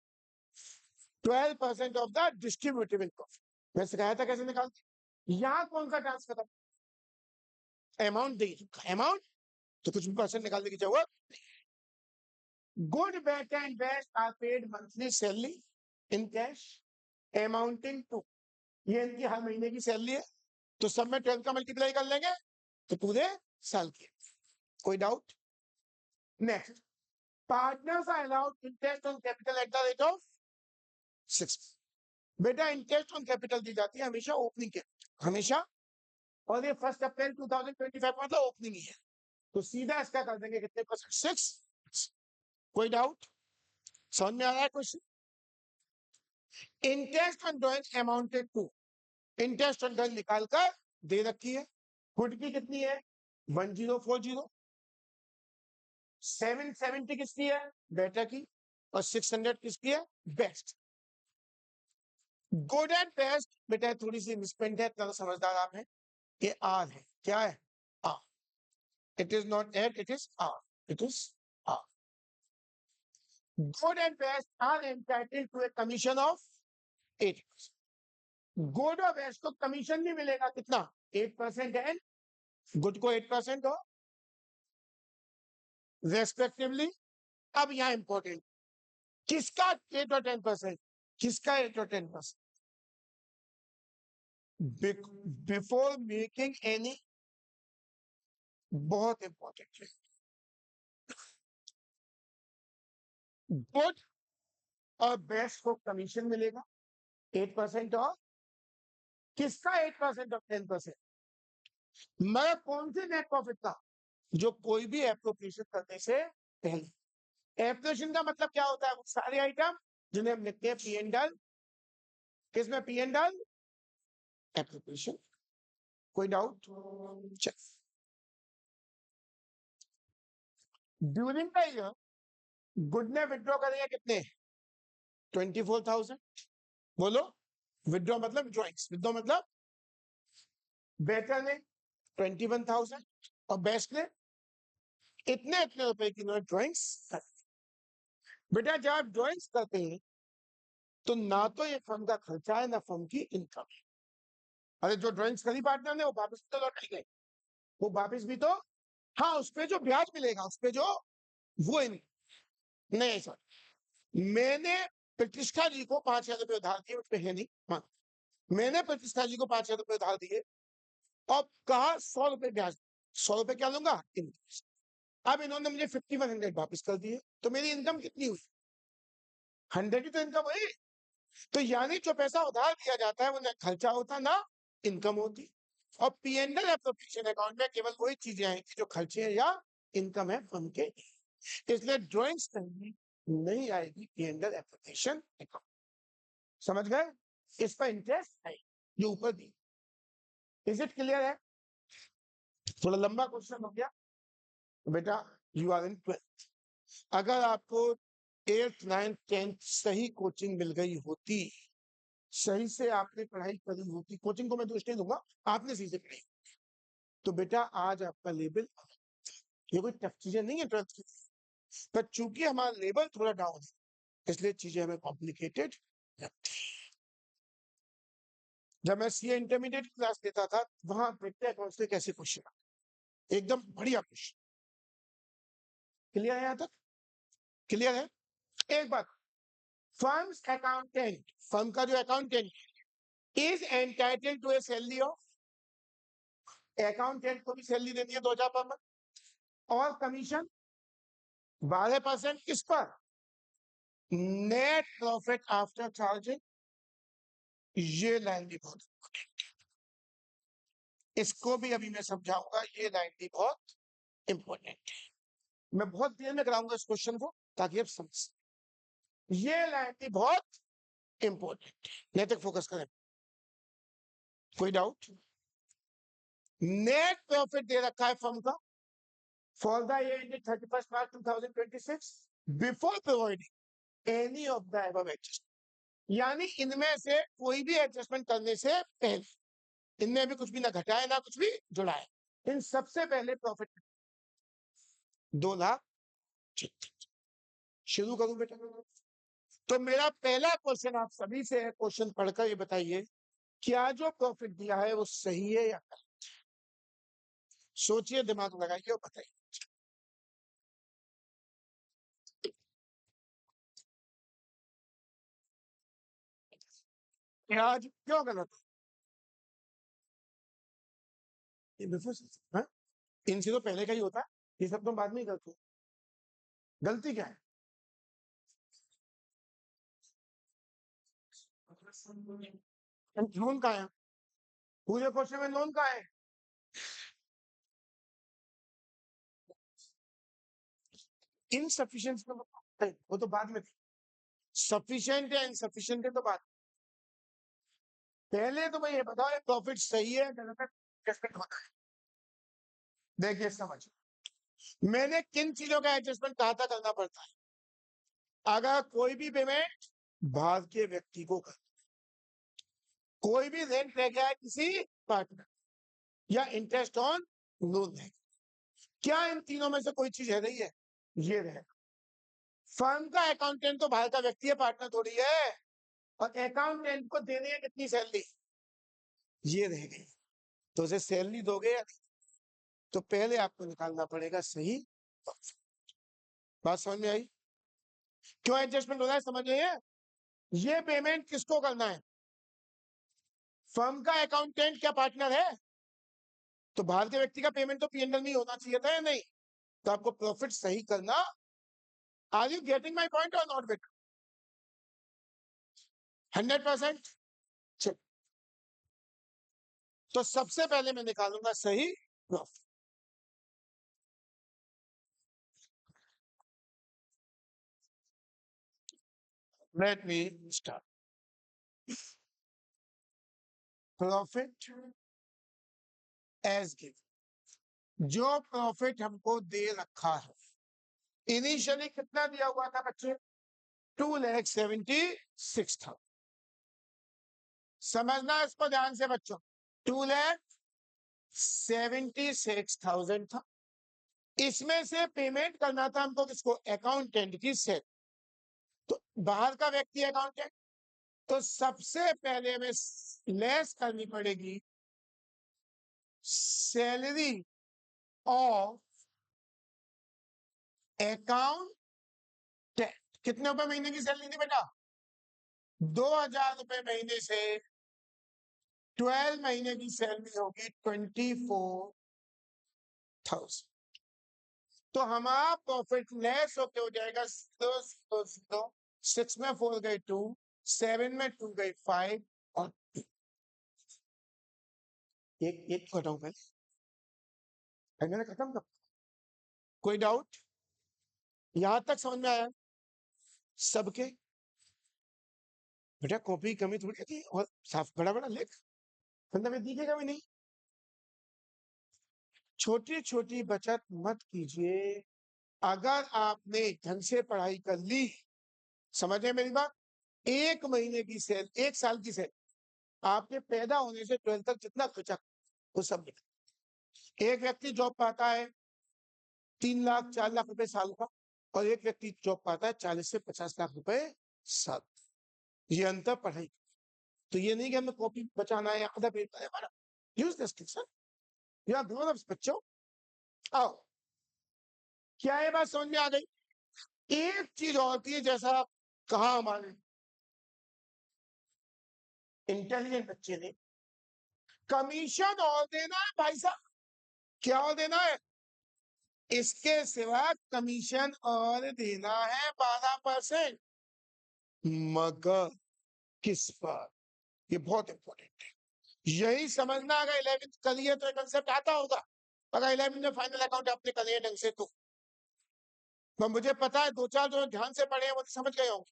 12% ऑफ द डिस्ट्रीब्यूटेबल प्रॉफिट। मैं सिखाया था कैसे निकालते। यहाँ कौन सा ट्रांसफर था? अमाउंट दी, अमाउंट तो कुछ भी परसेंट निकालने की जरूरत। Good, better and best are paid monthly salary in cash amounting to. ये इनकी हर महीने की सैलरी है, तो सब में 12 का मल्टीप्लाई कर लेंगे तो पूरे साल की। कोई doubt? Next, partners are allowed interest on capital at the rate of 6। बेटा इंटरेस्ट ऑन कैपिटल दी जाती है हमेशा ओपनिंग के, हमेशा। और ये 1 अप्रैल 2025 मतलब ओपनिंग ही है, तो सीधा इसका कर देंगे कितने परसेंट? 6। कोई डाउट? समझ में आ रहा है question? Interest on drawing amounted to, interest on drawing निकाल कर दे रखी है। गुड की कितनी है? 1040। 770 किसकी है? बेटर की। और 600 किसकी है? बेस्ट। गुड एंड बेस्ट बेटा थोड़ी सी मिसप्रिंट है, इतना समझदार आप हैं। ये आर है, क्या है? Are. It is not at, it is are, it is are. Good and best are entitled to a commission of 8%। Good और बेस्ट को कमीशन भी मिलेगा, कितना? 8%। एंड गुड को 8% हो रेस्पेक्टिवली। अब यहाँ इंपॉर्टेंट, किसका 8 और 10%? किसका 8 और 10%? बिफोर मेकिंग एनी, बहुत इंपॉर्टेंट है। गुड और बेस्ट को कमीशन मिलेगा 8%। और किसका 8% और 10%? मगर कौन से नेट प्रॉफिट का? जो कोई भी एप्रोप्रिएशन करने से पहले। एप्रोप्रिएशन का मतलब क्या होता है? वो सारे आइटम जिन्हें हम लिखते हैं पी एंड एल। किसमें पी एंड एल? एप्रोप्रिएशन। कोई डाउट? चल, ड्यूरिंग द ईयर गुड ने विड्रॉ करेंगे कितने? 24,000। बोलो, विड्रॉ मतलब ड्रॉइंग्स, विड्रॉ मतलब। बेटर ने 21,000 और बेस्ट ने इतने इतने रुपए की ड्रॉइंग्स। बेटा जब आप ड्रॉइंग्स करते हैं तो ना तो ये फर्म का खर्चा है ना फर्म की इनकम है। अरे जो ड्रॉइंग्स करी पार्टनर ने वो वापस तो लौटाएंगे, वो वापस भी तो। हाँ, उस पे जो ब्याज मिलेगा उस पे जो, वो नहीं सर। मैंने प्रतिष्ठा जी को 5,000 रुपए उधार दिए, उस पे है नहीं। हाँ, मैंने प्रतिष्ठा जी को 5,000 रुपए उधार दिए और कहा 100 रुपए ब्याज। 100 रुपए क्या लूंगा? इंटरेस्ट। अब इन्होंने मुझे 5100 वापस कर दिए, तो मेरी इनकम कितनी हुई? 100 की तो इनकम हुई। तो यानी जो पैसा उधार दिया जाता है वो ना खर्चा होता ना इनकम होती। और पीएनएल एप्रोप्रिएशन अकाउंट में केवल वही चीजें आएंगी जो खर्चे हैं या इनकम है फर्म के। इसलिए ड्रॉइंग्स कहीं नहीं आएगी पीएनएल एप्रोप्रिएशन अकाउंट। समझ गए? इस पर इंटरेस्ट है जो ऊपर दी। इज इट क्लियर है? थोड़ा लंबा क्वेश्चन हो गया बेटा। You are in 12th। अगर आपको 8th 9th 10th सही कोचिंग मिल गई होती, सही से आपने पढ़ाई करी होती, कोचिंग को मैं दोष नहीं दूंगा, आपने सही से पढ़ाई, तो बेटा आज आपका लेवल, ये कोई टफ चीजें नहीं है 12th की, पर चूंकि हमारा लेवल थोड़ा डाउन है इसलिए चीजें हमें कॉम्प्लिकेटेड लगती है। जब मैं सीए इंटरमीडिएट क्लास लेता था वहां देखते हैं कौन से कैसे क्वेश्चन, एकदम बढ़िया क्वेश्चन। क्लियर है यहाँ तक? क्लियर है? एक बात, फर्म्स अकाउंटेंट, फर्म का जो accountant is entitled to a salary of, accountant को भी सैलरी देनी है 2000 पर मंथ, और कमीशन 12% किस पर? Net profit after charging. ये लाइन भी बहुत, इसको भी अभी मैं समझाऊंगा, ये लाइन भी बहुत इंपॉर्टेंट है। मैं बहुत देर में कराऊंगा इस क्वेश्चन को ताकि आप समझ, ये लाइन भी बहुत इंपॉर्टेंट है। नेट तक फोकस करें, कोई डाउट? नेट प्रॉफिट दे रखा है फर्म का for the year ended 31 March 2026 before providing any of the above adjustment, यानी इनमें से कोई भी एडजस्टमेंट करने से पहले, इनमें भी कुछ भी ना घटाए ना कुछ भी जुड़ाए, इन सबसे पहले प्रॉफिट 2 लाख। शुरू करूं बेटा? तो मेरा पहला क्वेश्चन आप सभी से है, क्वेश्चन पढ़कर ये बताइए, क्या जो प्रॉफिट दिया है वो सही है या गलत? सोचिए, दिमाग लगाइए और बताइए। आज क्यों गलत है? हाँ? इनसे तो पहले का ही होता है, ये सब तो बाद में ही गलत हो। गलती क्या है? लोन का है, पूरे क्वेश्चन में लोन का है। इनसफिशियंट वो तो बाद में थी, सफिशिएंट या इनसफिशिएंट है तो बात। पहले तो मैं ये बताओ प्रॉफिट सही है गलत है, एडजस्टमेंट होता है। देखिए समझ, मैंने किन चीजों का एडजस्टमेंट कहा था करना पड़ता है? अगर कोई भी पेमेंट भारतीय व्यक्ति को कर, कोई भी रेंट रह गया है किसी पार्टनर, या इंटरेस्ट ऑन लोन है, क्या इन तीनों में से कोई चीज है रही है? ये रहे। फर्म का अकाउंटेंट तो बाहर का व्यक्ति है, पार्टनर थोड़ी है, और अकाउंटेंट को देनी है कितनी सैलरी? ये रह गई। तो उसे सैलरी दोगे या नहीं? तो पहले आपको निकालना पड़ेगा सही। बात समझ में आई? क्यों एडजस्टमेंट हो रहा है समझ रहे हैं? ये पेमेंट किसको करना है? फर्म का अकाउंटेंट क्या पार्टनर है? तो भारतीय व्यक्ति का पेमेंट तो पीएनएल में होना चाहिए था या नहीं? तो आपको प्रॉफिट सही करना। Are you getting my point और नॉट? बेटा 100%। तो सबसे पहले मैं निकालूंगा सही profit. Let me start. Profit as given, जो प्रॉफिट हमको दे रखा है, इनिशियली कितना दिया हुआ था बच्चे? 2,76,000। समझना इसको ध्यान से बच्चों, 2,76,000 था। इसमें से पेमेंट करना था हमको किसको? अकाउंटेंट की सेल। तो बाहर का व्यक्ति अकाउंटेंट, तो सबसे पहले हमें लेस करनी पड़ेगी सैलरी ऑफ अकाउंटेंट। कितने रुपए महीने की सैलरी थी बेटा? 2,000 रुपए महीने से 12 महीने की सैलरी होगी 24,000। तो हमारा प्रॉफिट लेस होके हो जाएगा 0,0,0। 6 में 4 गए 2, 7 में 2 गए 5, और एक घटाऊं पहले, मैंने खत्म कर। कोई डाउट? यहां तक समझ में आया सबके? बेटा कॉपी की कमी थोड़ी थी, और साफ बड़ा बड़ा लिख, मतलब में दिखेगा भी नहीं। छोटी छोटी बचत मत कीजिए। अगर आपने ढंग से पढ़ाई कर ली, समझे मेरी बात, 1 महीने की सेल, 1 साल की सेल, आपके पैदा होने से 12 तक जितना खर्चा वो सब निकल। एक व्यक्ति जॉब पाता है 3 लाख 4 लाख रुपए साल का, और एक व्यक्ति जॉब पाता है 40 से 50 लाख रुपए साल। ये अंतर पढ़ाई। तो ये नहीं कि हमें कॉपी बचाना है, आधा पेपर है हमारा। यूज दिस सर, या ग्रोन अप्स बच्चों। आओ, क्या ये बात समझ में आ गई? एक चीज और थी, जैसा कहा हमारे इंटेलिजेंट बच्चे ने, कमीशन और देना है भाई साहब। क्या और देना है? इसके सिवा कमीशन और देना है 12%। मगर किस पर? ये बहुत इंपॉर्टेंट है। यही समझना, अगर 11th करिए तो कंसेप्ट आता होगा। अगर 11th में फाइनल अकाउंट आपने करिए ढंग से तो मुझे पता है दो चार जो ध्यान से पढ़े हैं वो तो समझ गए होंगे,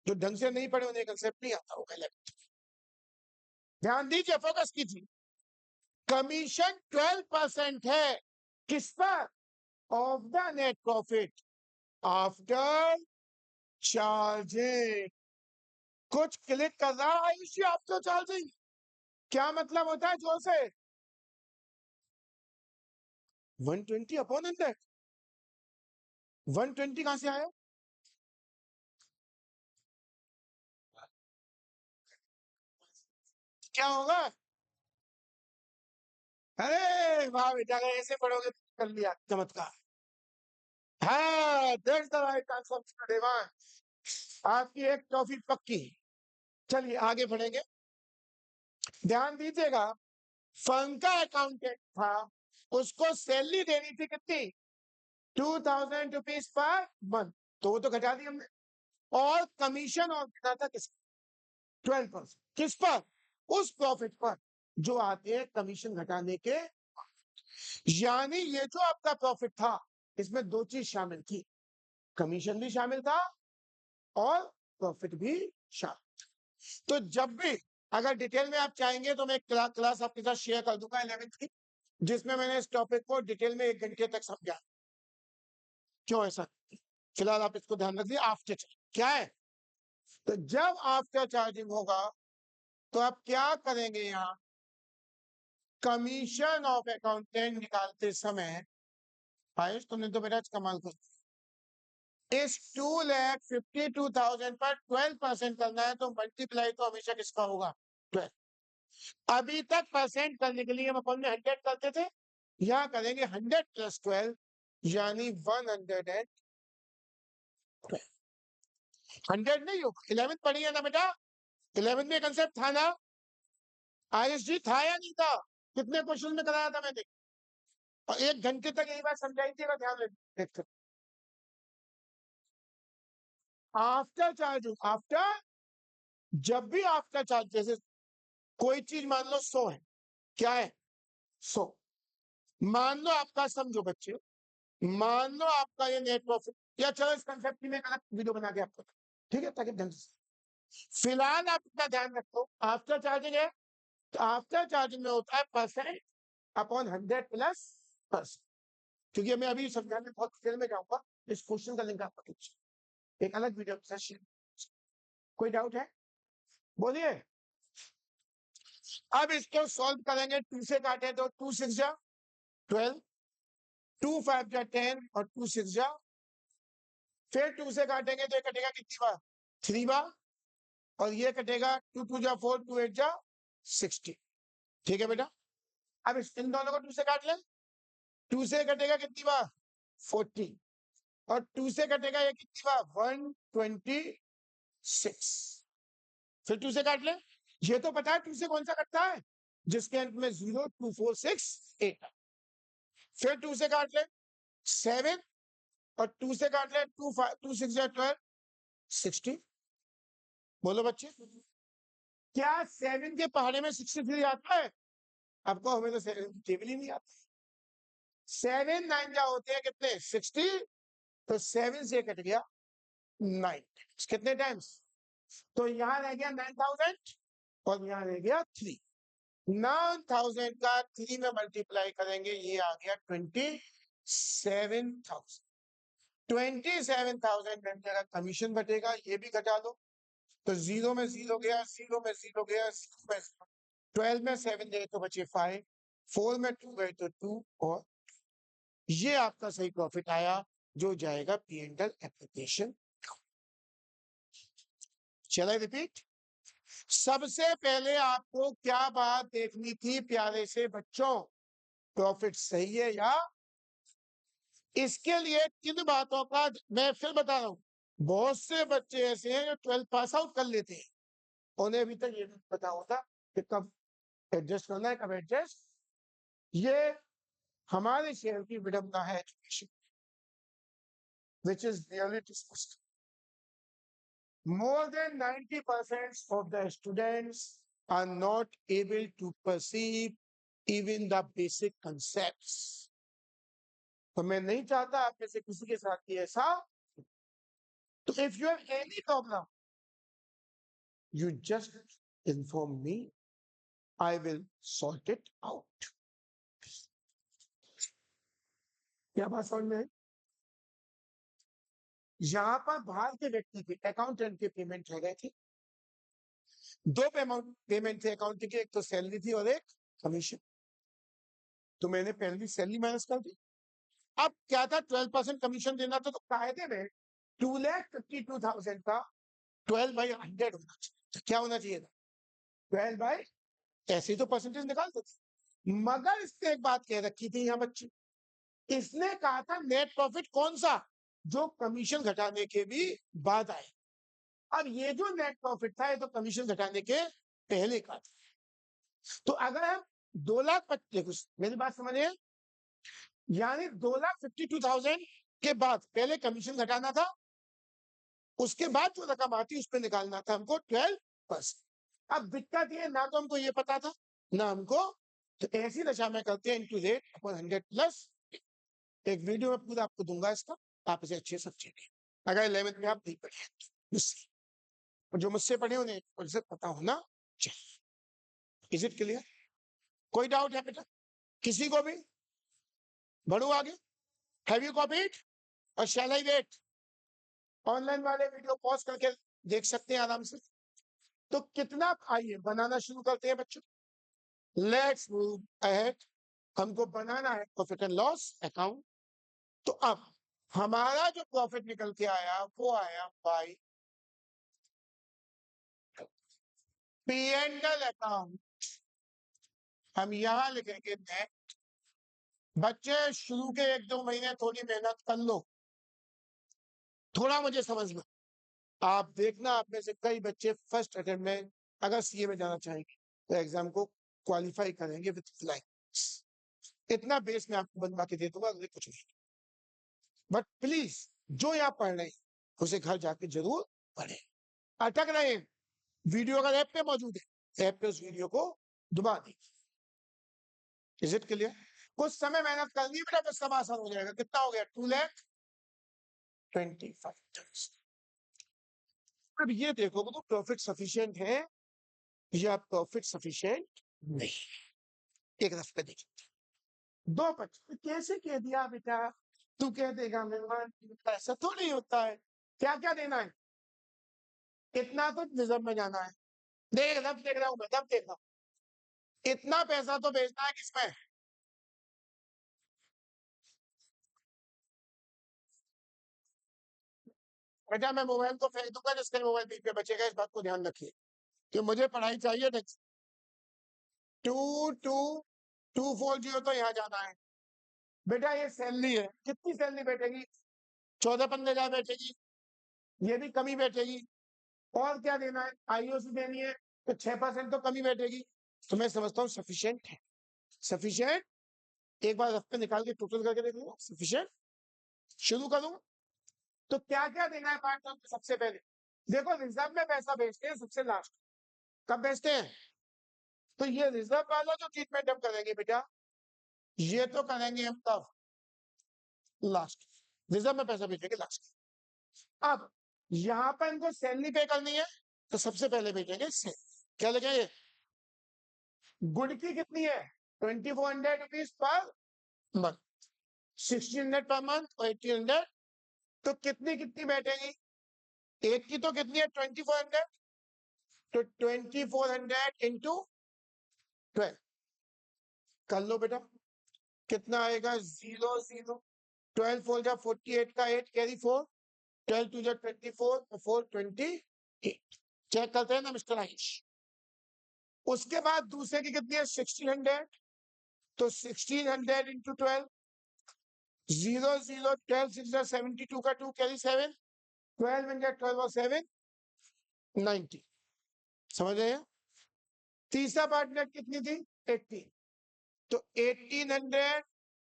जो ढंग से नहीं पढ़े उन्हें कंसेप्ट नहीं आता होगा 11th। ध्यान दीजिए, फोकस कीजिए। कमीशन 12% है किस पर? Of the net profit after charging. कुछ क्लिक कर रहा है आयुषी आफ्टर चार्जिंग? क्या मतलब होता है जोर से? 120 अपॉन 100। 120 कहां से आया? क्या होगा? अरे वाह बेटा, अगर ऐसे पढ़ोगे तो कर लिया चमत्कार। हाँ, that's the right answer for देवान। आपकी एक ट्रॉफी पक्की। चलिए आगे बढ़ेंगे। ध्यान दीजिएगा, फर्म का अकाउंटेंट था, उसको सैलरी देनी थी कितनी? 2000 रुपीज पर मंथ, तो वो तो घटा दी हमने। और कमीशन और देना था किस? 12%। किस पर? उस प्रॉफिट पर जो आते हैं कमीशन घटाने के। यानी ये जो आपका प्रॉफिट था, इसमें दो चीज शामिल थी, कमीशन भी शामिल था और प्रॉफिट भी शामिल। तो जब भी अगर डिटेल में आप चाहेंगे तो मैं क्लास आपके साथ शेयर कर दूंगा 11th की, जिसमें मैंने इस टॉपिक को डिटेल में 1 घंटे तक समझा। क्यों ऐसा? फिलहाल आप इसको ध्यान रखिए। आफ्टर क्या है? तो जब आफ्टर चार्जिंग होगा तो आप क्या करेंगे? यहाँ कमीशन ऑफ अकाउंटेंट निकालते समय, आयुष तुमने तो बेटा कमाल कर, इस 2,52,000 पर 12% करना है तो मल्टीप्लाई तो हमेशा किसका होगा? 12। अभी तक परसेंट करने के लिए हम अपन में 100 करते थे, यहां करेंगे 100 + 12, यानी 112। 100 नहीं होगा। 11th पढ़ी है ना बेटा? 11th में कंसेप्ट था ना? आयुष जी था या नहीं था? कितने क्वेश्चन में कराया था मैंने? और 1 घंटे तक यही बात समझाई थी, ध्यान देखते। आफ्टर चार्जिंग, आफ्टर, जब भी आफ्टर चार्ज, जैसे कोई चीज मान लो 100 है, क्या है? 100। मान लो आपका, समझो बच्चे, मान लो आपका ये नेट प्रॉफिट, या चलो इस कंसेप्ट की मैं एक अलग वीडियो बना के आपको, ठीक है, ताकि ढंग से। फिलहाल आप इतना ध्यान रखो, आफ्टर चार्जिंग है तो आफ्टर चार्जिंग में होता है परसेंट अपॉन 100 प्लस परसेंट। क्योंकि मैं अभी समझाने बहुत डिटेल में जाऊंगा, इस क्वेश्चन का लिंक आपको एक अलग वीडियो के साथ शेयर। कोई डाउट है? बोलिए। अब इसको सॉल्व करेंगे, 2 से काटे तो 2 6 जा 12, 2 5 जा 10 और 2 6 जा, फिर 2 से काटेंगे तो ये कटेगा कितनी बार? 3 बार। और ये कटेगा 2 2 जा 4, 2 8 जा 60। ठीक है बेटा? अब इन दोनों को 2 से काट लें। 2 से कटेगा कितनी बार? 40। और 2 से कटेगा ये कितनी बार? 126। फिर 2 से काट लें। ये तो पता है 2 से कौन सा कटता है? जिसके अंत में 0 2 4 6 8। फिर 2 से काट लें 7, और 2 से काट लें 2 5 2 6 या 12 60। बोलो बच्चे, क्या 7 के पहाड़े में 63 आता है? आपको, हमें तो टेबल ही नहीं आता। 7 9 क्या होते हैं कितने? 60। तो 7 से कट गया 9, कितने टाइम्स? तो यहां रह गया 9000 और यहां रह गया 3। 9000 का 3 में मल्टीप्लाई करेंगे, ये आ गया 27,000। 27,000 घंटे का कमीशन बटेगा, ये भी घटा लो। तो 0 में 0 गया, 0 में 0 गया, 0 में 12 में 7 गए तो बचे 5, 4 में 2 गए तो 2, और ये आपका सही प्रॉफिट आया, जो जाएगा P&L एप्लीकेशन। चले रिपीट। सबसे पहले आपको क्या बात देखनी थी प्यारे से बच्चों? प्रॉफिट सही है या इसके लिए किन बातों का मैं फिर बता रहा हूं, बहुत से बच्चे ऐसे हैं जो 12 पास आउट कर लेते हैं, उन्हें अभी तक ये नहीं पता होता कि कब एडजस्ट करना है, कब एडजस्ट। ये हमारे शहर की विडंबना है education, which is really disgusting. More than 90% of the students are not able to perceive even the basic concepts. तो मैं नहीं चाहता आप में से किसी के साथ भी ऐसा। तो if you have any problem, you just inform me. I will sort it out. क्या बात समझ में है? यहाँ पर बाहर के व्यक्ति के अकाउंटेंट के पेमेंट हो गए थे, दो पेमेंट थे अकाउंट के, एक तो सैलरी थी और एक कमीशन। तो मैंने पहली सैलरी माइनस कर दी। अब क्या था, 12% कमीशन देना था, तो कायदे में 2,52,000 का 12/100 होना चाहिए। क्या होना चाहिए था? 12 ऐसे तो परसेंटेज निकाल सकते, मगर इसने एक बात कह रखी थी यहाँ बच्चे, इसने कहा था नेट प्रॉफिट कौन सा, जो कमीशन घटाने के भी बाद आए। अब ये जो नेट प्रॉफिट था, ये तो कमीशन घटाने के पहले का था। तो अगर हम 2,00,000, देखो मेरी बात समझिए, यानी 2,52,000 के बाद पहले कमीशन घटाना था, उसके बाद जो रकम आती उस पर निकालना था हमको 12%। अब दिक्कत ये, ना तो हमको ये पता था ना हमको, तो ऐसी दशा में करते हैं इंटू रेट अपॉन 100 प्लस। एक वीडियो में पूरा आपको दूंगा इसका, आप इसे अच्छे से समझेंगे। अगर 11th में आप नहीं पढ़े मुझसे, और जो मुझसे पढ़े उन्हें पता होना चाहिए। Is it clear? कोई डाउट है बेटा किसी को भी? बढ़ू आगे? हैव यू कॉपीड और शैल आई वेट? ऑनलाइन वाले वीडियो पॉज करके देख सकते हैं आराम से। तो कितना, आइए बनाना शुरू करते हैं बच्चों। Let's move ahead. हमको बनाना है प्रॉफिट एंड लॉस अकाउंट। तो अब हमारा जो प्रॉफिट निकल के आया वो आया by P and L account. हम यहां लिखेंगे नेट। बच्चे शुरू के 1-2 महीने थोड़ी मेहनत कर लो, थोड़ा मुझे समझ लो। आप देखना आप में से कई बच्चे फर्स्ट अटेम्प्ट में अगर सीए में जाना चाहेंगे तो एग्जाम को क्वालिफाई करेंगे विद फ्लाइंग। इतना बेस मैं आपको बनवा के दे दूंगा, अगले कुछ नहीं। बट प्लीज जो यहाँ पढ़ रहे हैं उसे घर जाके जरूर पढ़े। अटक रहे हैं, वीडियो अगर ऐप पे मौजूद है, ऐप पे उस वीडियो को दबा दी। Is it clear? कुछ समय मेहनत करनी है बेटा, बस सब आसान हो जाएगा। कितना हो गया? 2,25,000। अब ये देखो तो प्रॉफिट सफिशिएंट है या प्रॉफिट सफिशिएंट नहीं। एक दफे देखिए, 2,25 कैसे कह दिया बेटा? तू कह देगा मेहमान, ऐसा तो नहीं होता है। क्या क्या देना है? इतना तो रिजर्व में जाना है। देख रहा हूं मैं, तब देख रहा हूं। इतना पैसा तो भेजना है किसमें? बेटा मैं मोबाइल को फेंक दूंगा जिसके मोबाइल बीच में बचेगा, इस बात को ध्यान रखिए कि मुझे पढ़ाई चाहिए। 2,2,2,4,0 तो यहाँ जाना है। बेटा ये सैलरी है, कितनी सैलरी बैठेगी? 14-15 हजार बैठेगी, ये भी कमी बैठेगी। और क्या देना है? आईओसी देनी है तो 6% तो कमी बैठेगी। तो मैं समझता हूँ सफिशियंट है। सफिशियंट, एक बार रफ पे निकाल के टोटल करके देख लूंगा। सफिशियंट, शुरू करूँ तो क्या क्या देना है पार्टनर को? सबसे पहले देखो, रिजर्व में पैसा भेजते हैं सबसे लास्ट। कब भेजते हैं? तो ये रिजर्व वाला जो ट्रीटमेंट हम करेंगे बेटा, ये तो करेंगे हम तब लास्ट। रिजर्व में पैसा भेजेंगे लास्ट। अब यहाँ पर इनको सैलरी पे करनी है तो सबसे पहले भेजेंगे सैलरी। क्या लिखेंगे? गुड की कितनी है? 2,400 rupees per month, 1,600 per month और 1,800। तो कितनी कितनी बैठेगी? एक की तो कितनी है? 2,400। तो 2,400 इंटू 12 कर लो बेटा, कितना आएगा? 0 0। 12 4 जा 48 का 8 कैरी 4, 12 2 जा 24 और 4 28। चेक करते हैं ना मिस्टर आयुष। उसके बाद दूसरे की कितनी है? 1,600। तो 1,600 इंटू 12, 0 0 12 6 72 का 2 कैरी 7, 12 इंटू 12 और 7 90। समझ रहे हैं? तीसरा पार्टनर कितनी थी? 18। तो 1800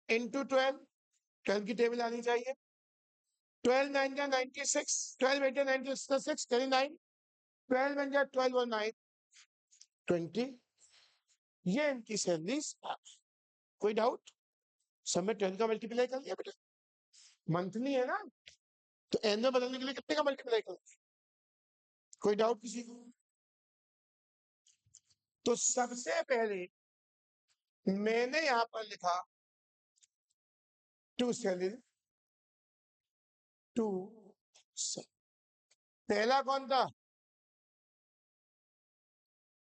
इंटू 12, 12 की टेबल आनी चाहिए। 12 9 96, 12 8 96 कैरी 9, 12 इंटू 12 और 9 20। ये इनकी सैलरीज। कोई डाउट? सब में 12 का मल्टीप्लाई कर लिया बेटा, मंथली है ना, तो एन में बदलने के लिए कितने का मल्टीप्लाई कर? कोई डाउट किसी को? तो सबसे पहले मैंने यहां पर लिखा टू सैलरी, टू। पहला कौन था?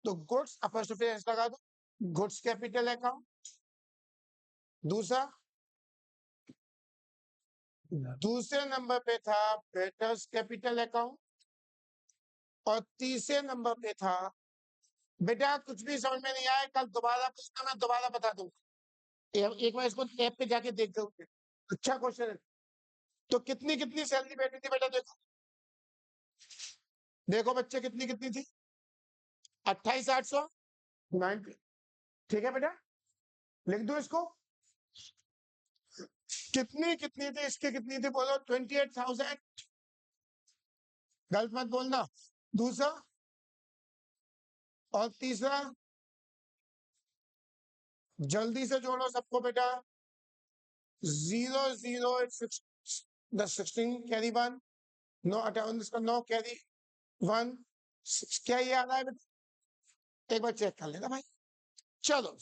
तो गुड्स अपॉस्ट्रोफी एस लगा दो, गुड्स कैपिटल अकाउंट। दूसरा, दूसरे नंबर पे था बेटर्स कैपिटल अकाउंट। और तीसरे नंबर पे था, बेटा कुछ भी समझ में नहीं आया कल दोबारा पूछना, मैं दोबारा बता दूंगा। एक बार इसको ऐप पे जाके देख दो। अच्छा क्वेश्चन है। तो कितनी कितनी सैलरी बैठी थी बेटा? देखो देखो बच्चे, कितनी कितनी थी? 28,800 90। ठीक है बेटा, लिख दो इसको। कितनी कितनी थी इसकी? कितनी थी बोलो? 28,000। गलत मत बोलना। दूसरा और तीसरा जल्दी से जोड़ो सबको बेटा। 0 0 16 कैरी 1, 9 58 इसका 9 कैरी 1। क्या ये आ रहा है बेटा? एक बार चेक कर लेना भाई। चलो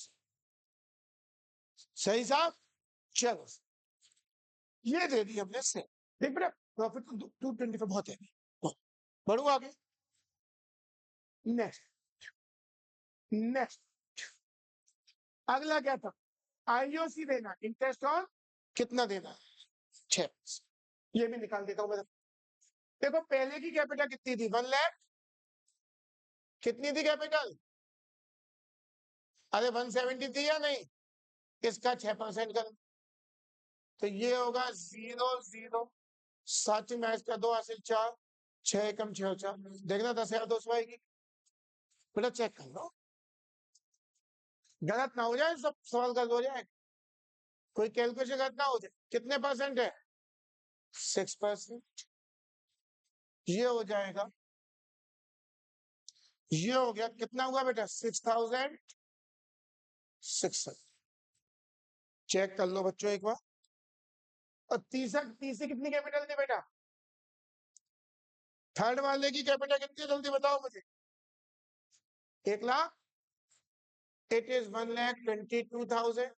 सही साहब। चलो ये दे दी हमने से। देख बेटा, प्रॉफिट तो 225 बहुत है। बढ़ू आगे। नेक्स्ट नेक्स्ट, अगला क्या था? आईओसी देना, इंटरेस्ट ऑन कितना देना? 6। ये भी निकाल देता हूं मैं। देखो पहले की कैपिटल कितनी थी? 1 लाख। कितनी थी कैपिटल? अरे 170 थी या नहीं? इसका 6% कर। तो ये होगा 0 0 7 मैच का 2 हासिल 4, 6 कम 6 4। देखना 10,200 आएगी। बेटा चेक कर लो, गलत ना हो जाए, सब सवाल गलत हो जाए, कोई कैलकुलेशन गलत ना हो जाए। कितने परसेंट है? 6%। ये हो जाएगा, ये हो गया। कितना हुआ बेटा? 6,600। चेक कर लो बच्चों एक बार। और तीसरा, तीसरी कितनी कैपिटल थी बेटा? थर्ड वाले की कैपिटल कितनी है? जल्दी बताओ मुझे। 1 लाख। It is 1,22,000।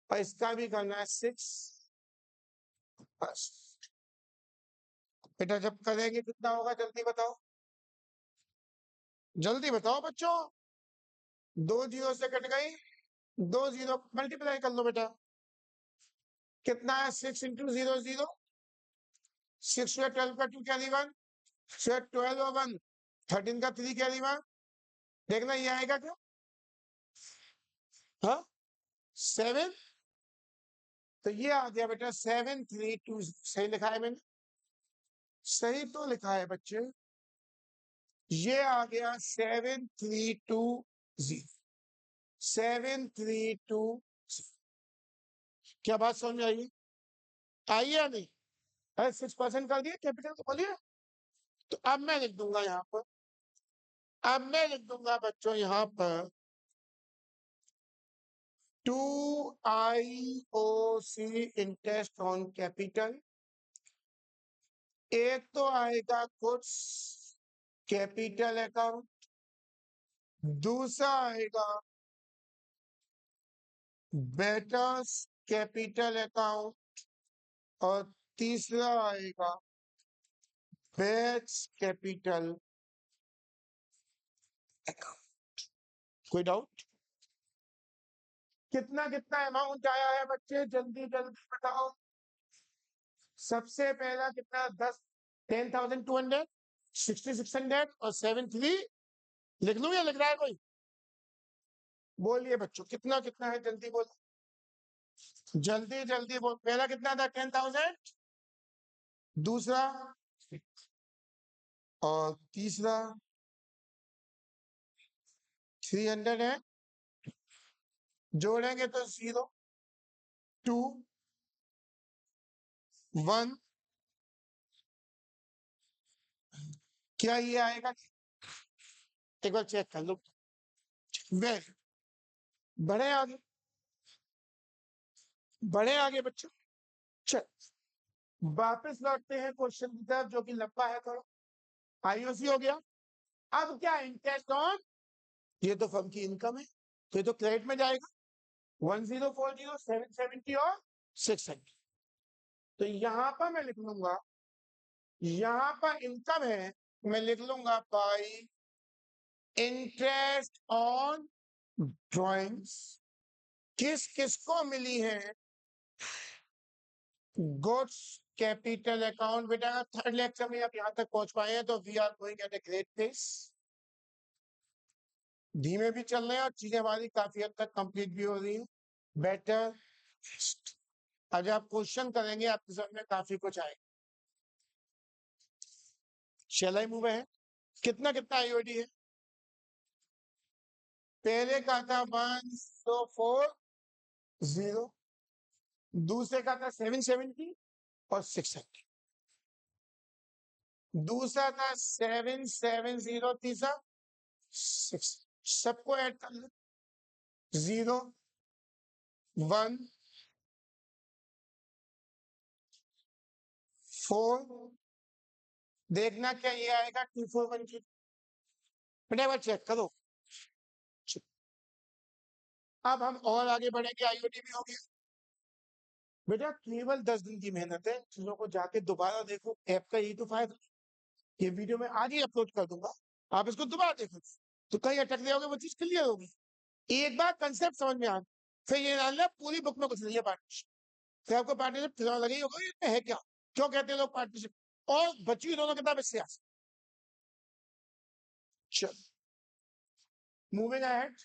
और इसका भी करना है 6। बेटा जब करेंगे कितना होगा? जल्दी बताओ, जल्दी बताओ बच्चों। 2 0 से कट गई, 2 0 मल्टीप्लाई कर लो बेटा। कितना है? 6 इंटू 0 0, 6 या 12 का 2 कैरी 1, 12 और 1 13 का 3 कैरी 1। देखना ये आएगा क्या? हाँ 7। तो ये आ गया बेटा 732। सही लिखा है मैंने? सही तो लिखा है बच्चे। ये आ गया 7320, 732। क्या बात समझ में आई? आई या नहीं? अरे 6% कर दिया कैपिटल को, बोलिए। तो अब मैं लिख दूंगा यहाँ पर, अब मैं लिख दूंगा बच्चों यहाँ पर 2 IOC इंटरेस्ट ऑन कैपिटल। एक तो आएगा कुछ कैपिटल अकाउंट, दूसरा आएगा बेटर्स कैपिटल अकाउंट, और तीसरा आएगा बेट्स कैपिटल अकाउंट। कोई डाउट? कितना कितना अमाउंट आया है बच्चे? जल्दी जल्दी बताओ। सबसे पहला कितना? 10,200, 6,600 और 73। लिख लूं या लिख रहा है कोई? बोलिए बच्चों, कितना कितना है? जल्दी बोलो। जल्दी जल्दी बोल, पहला कितना था? 10,000, दूसरा और तीसरा 300 है, जोड़ेंगे तो 0, 2, 1, क्या ये आएगा? एक बार चेक कर लो। वेरी, बढ़े आगे, बढ़े आगे बच्चों। चल, वापस लौटते हैं क्वेश्चन की तरफ, जो कि लंबा है थोड़ा। आईओसी हो गया। अब क्या? इंटरेस्ट ऑन, ये तो फर्म की इनकम है, तो ये तो क्रेडिट में जाएगा। 1040, 770 और 600। तो यहां पर मैं लिख लूंगा, यहां पर इनकम है, मैं लिख लूंगा बाई इंटरेस्ट ऑन ड्रॉइंग्स। किस किसको मिली है? Good's capital account. बेटा थर्ड लेक्चर में आप यहां तक पहुंच पाए हैं तो we are going at a great pace. धीमे भी चल रहे हैं और चीजें हमारी काफी हद तक कंप्लीट भी हो रही है। बेटर, आज आप क्वेश्चन करेंगे आपके सामने काफी कुछ आएगा। शैल आई मूव है। कितना कितना आईओडी है? पहले का था 1040, दूसरे का था 770 और 600, दूसरा था 770, तीसरा 6। सबको ऐड कर लो, 0, 1, 4, देखना क्या ये आएगा 241 की। बेटा चेक करो। अब हम और आगे बढ़ेंगे, आईओटी भी हो गया। बेटा केवल 10 दिन की मेहनत है, चीजों को जाके दोबारा देखो। ऐप का यही तो फायदा, ये वीडियो मैं आज ही अपलोड कर दूंगा, आप इसको दोबारा देखो, तो कहीं अटक गए होगे वो चीज क्लियर होगी। एक बार कंसेप्ट समझ में आ गया, फिर ये डालना पूरी बुक में कुछ नहीं है पार्टनरशिप। फिर आपको पार्टनरशिप खिलौना लगे ही होगा, ये है क्या, क्यों कहते हैं लोग पार्टनरशिप, और बची हुई दोनों किताब इससे आसान। चल, moving ahead.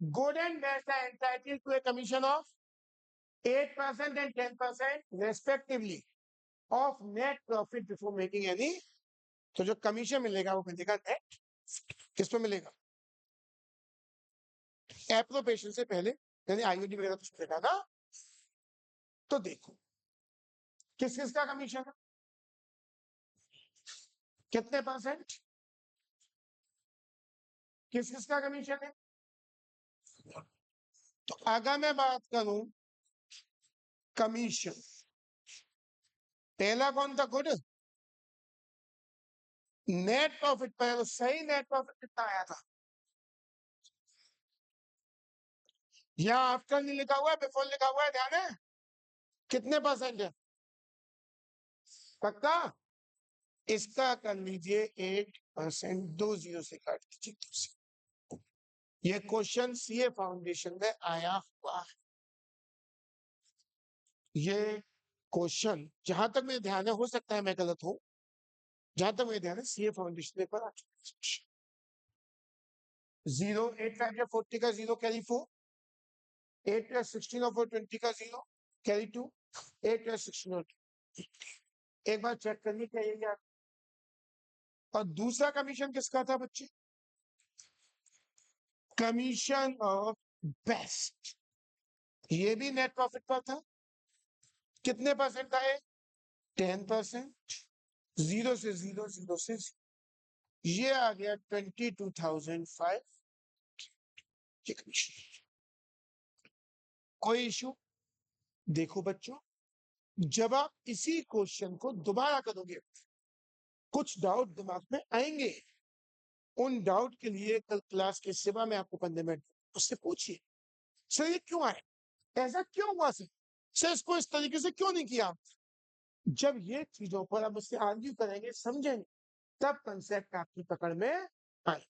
Good and best are entitled to a commission of 8% and 10% respectively of net profit before making any। तो जो कमीशन मिलेगा वो मिलेगा नेट। किस पे मिलेगा? एप्रोप्रिएशन से पहले, यानी आईओडी वगैरह कुछ मिलेगा ना। तो देखो किस किस का कमीशन है, कितने परसेंट, किस किस का कमीशन है। तो अगर मैं बात करूं कमीशन, पहला कौन था? गुड। नेट प्रॉफिट पर तो सही, नेट प्रॉफिट कितना आया था? यहाँ आफ्टर नहीं लिखा हुआ है, बिफोर लिखा हुआ है, ध्यान है। कितने परसेंट है? पक्का? इसका कर लीजिए 8%, 20 से काट दीजिए 2 से। ये क्वेश्चन सीए फाउंडेशन में आया हुआ है। ये क्वेश्चन जहां तक मेरे ध्यान है, हो सकता है मैं गलत हूं, जहां तक मेरे ध्यान है सीए फाउंडेशन पर आ चुका है। 0, 8 5 या 40 का 0 कैरी 4, 8 + 16 और 4 20 का 0 कैरी 2, 8 + 16 और 2। एक बार चेक करनी चाहिए क्या। और दूसरा कमीशन किसका था बच्चे? कमीशन ऑफ बेस्ट, ये भी नेट प्रॉफिट पर था। कितने परसेंट का है? 10%। 0 से 0, 0 से 0, ये आ गया 22,500 ये कमीशन। कोई इशू? देखो बच्चों, जब आप इसी क्वेश्चन को दोबारा करोगे कुछ डाउट दिमाग में आएंगे। उन डाउट के लिए कल क्लास के सिवा में आपको 15 मिनट उससे पूछिए, सर ये क्यों आए, ऐसा क्यों हुआ सर इसको इस तरीके से क्यों नहीं किया। जब ये चीजों पर आप उससे आर्ग्यू करेंगे, समझेंगे, तब कंसेप्ट आपकी पकड़ में आए।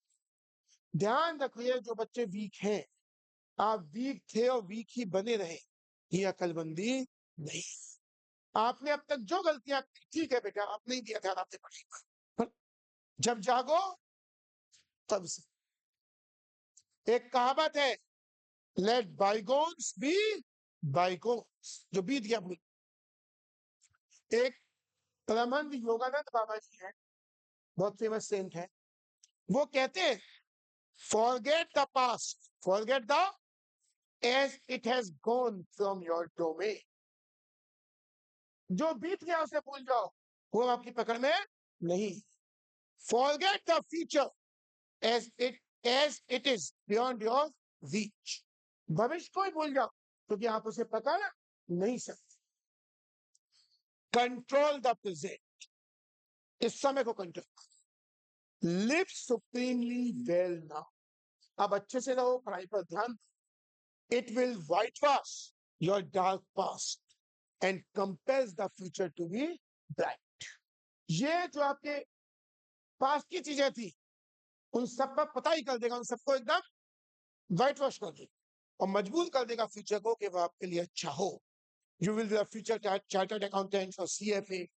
ध्यान रखिए जो बच्चे वीक हैं, आप वीक थे और वीक ही बने रहे, ये अकलमंदी नहीं। आपने अब तक जो गलतियां, ठीक है बेटा आप नहीं दिया ध्यान, आपने पढ़ी, जब जागो तब से। एक कहावत है, लेट बाइगोन्स बी बाइगोन्स, जो बीत गया भूल। एक परमानंद योगानंद बाबा जी हैं, बहुत फेमस सेंट है, वो कहते हैं forget the past, forget the as it has gone from your domain. जो बीत गया उसे भूल जाओ, वो आपकी पकड़ में नहीं। Forget the future as it is beyond your reach. भविष्य को ही भूल जाओ क्योंकि आप उसे पकड़ नहीं सकते। कंट्रोल द प्रेजेंट, इस समय को control. Live supremely well now, अब अच्छे से रहो, पढ़ाई पर ध्यान। It will white wash your dark past and compels the future to be bright. ये जो आपके पास्ट की चीजें थी उन सब पर पता ही कर देगा, उन सबको एकदम व्हाइट वॉश कर देगा और मजबूर कर देगा फ्यूचर को कि वो आपके लिए अच्छा हो। You will be a future chartered accountant और CFA,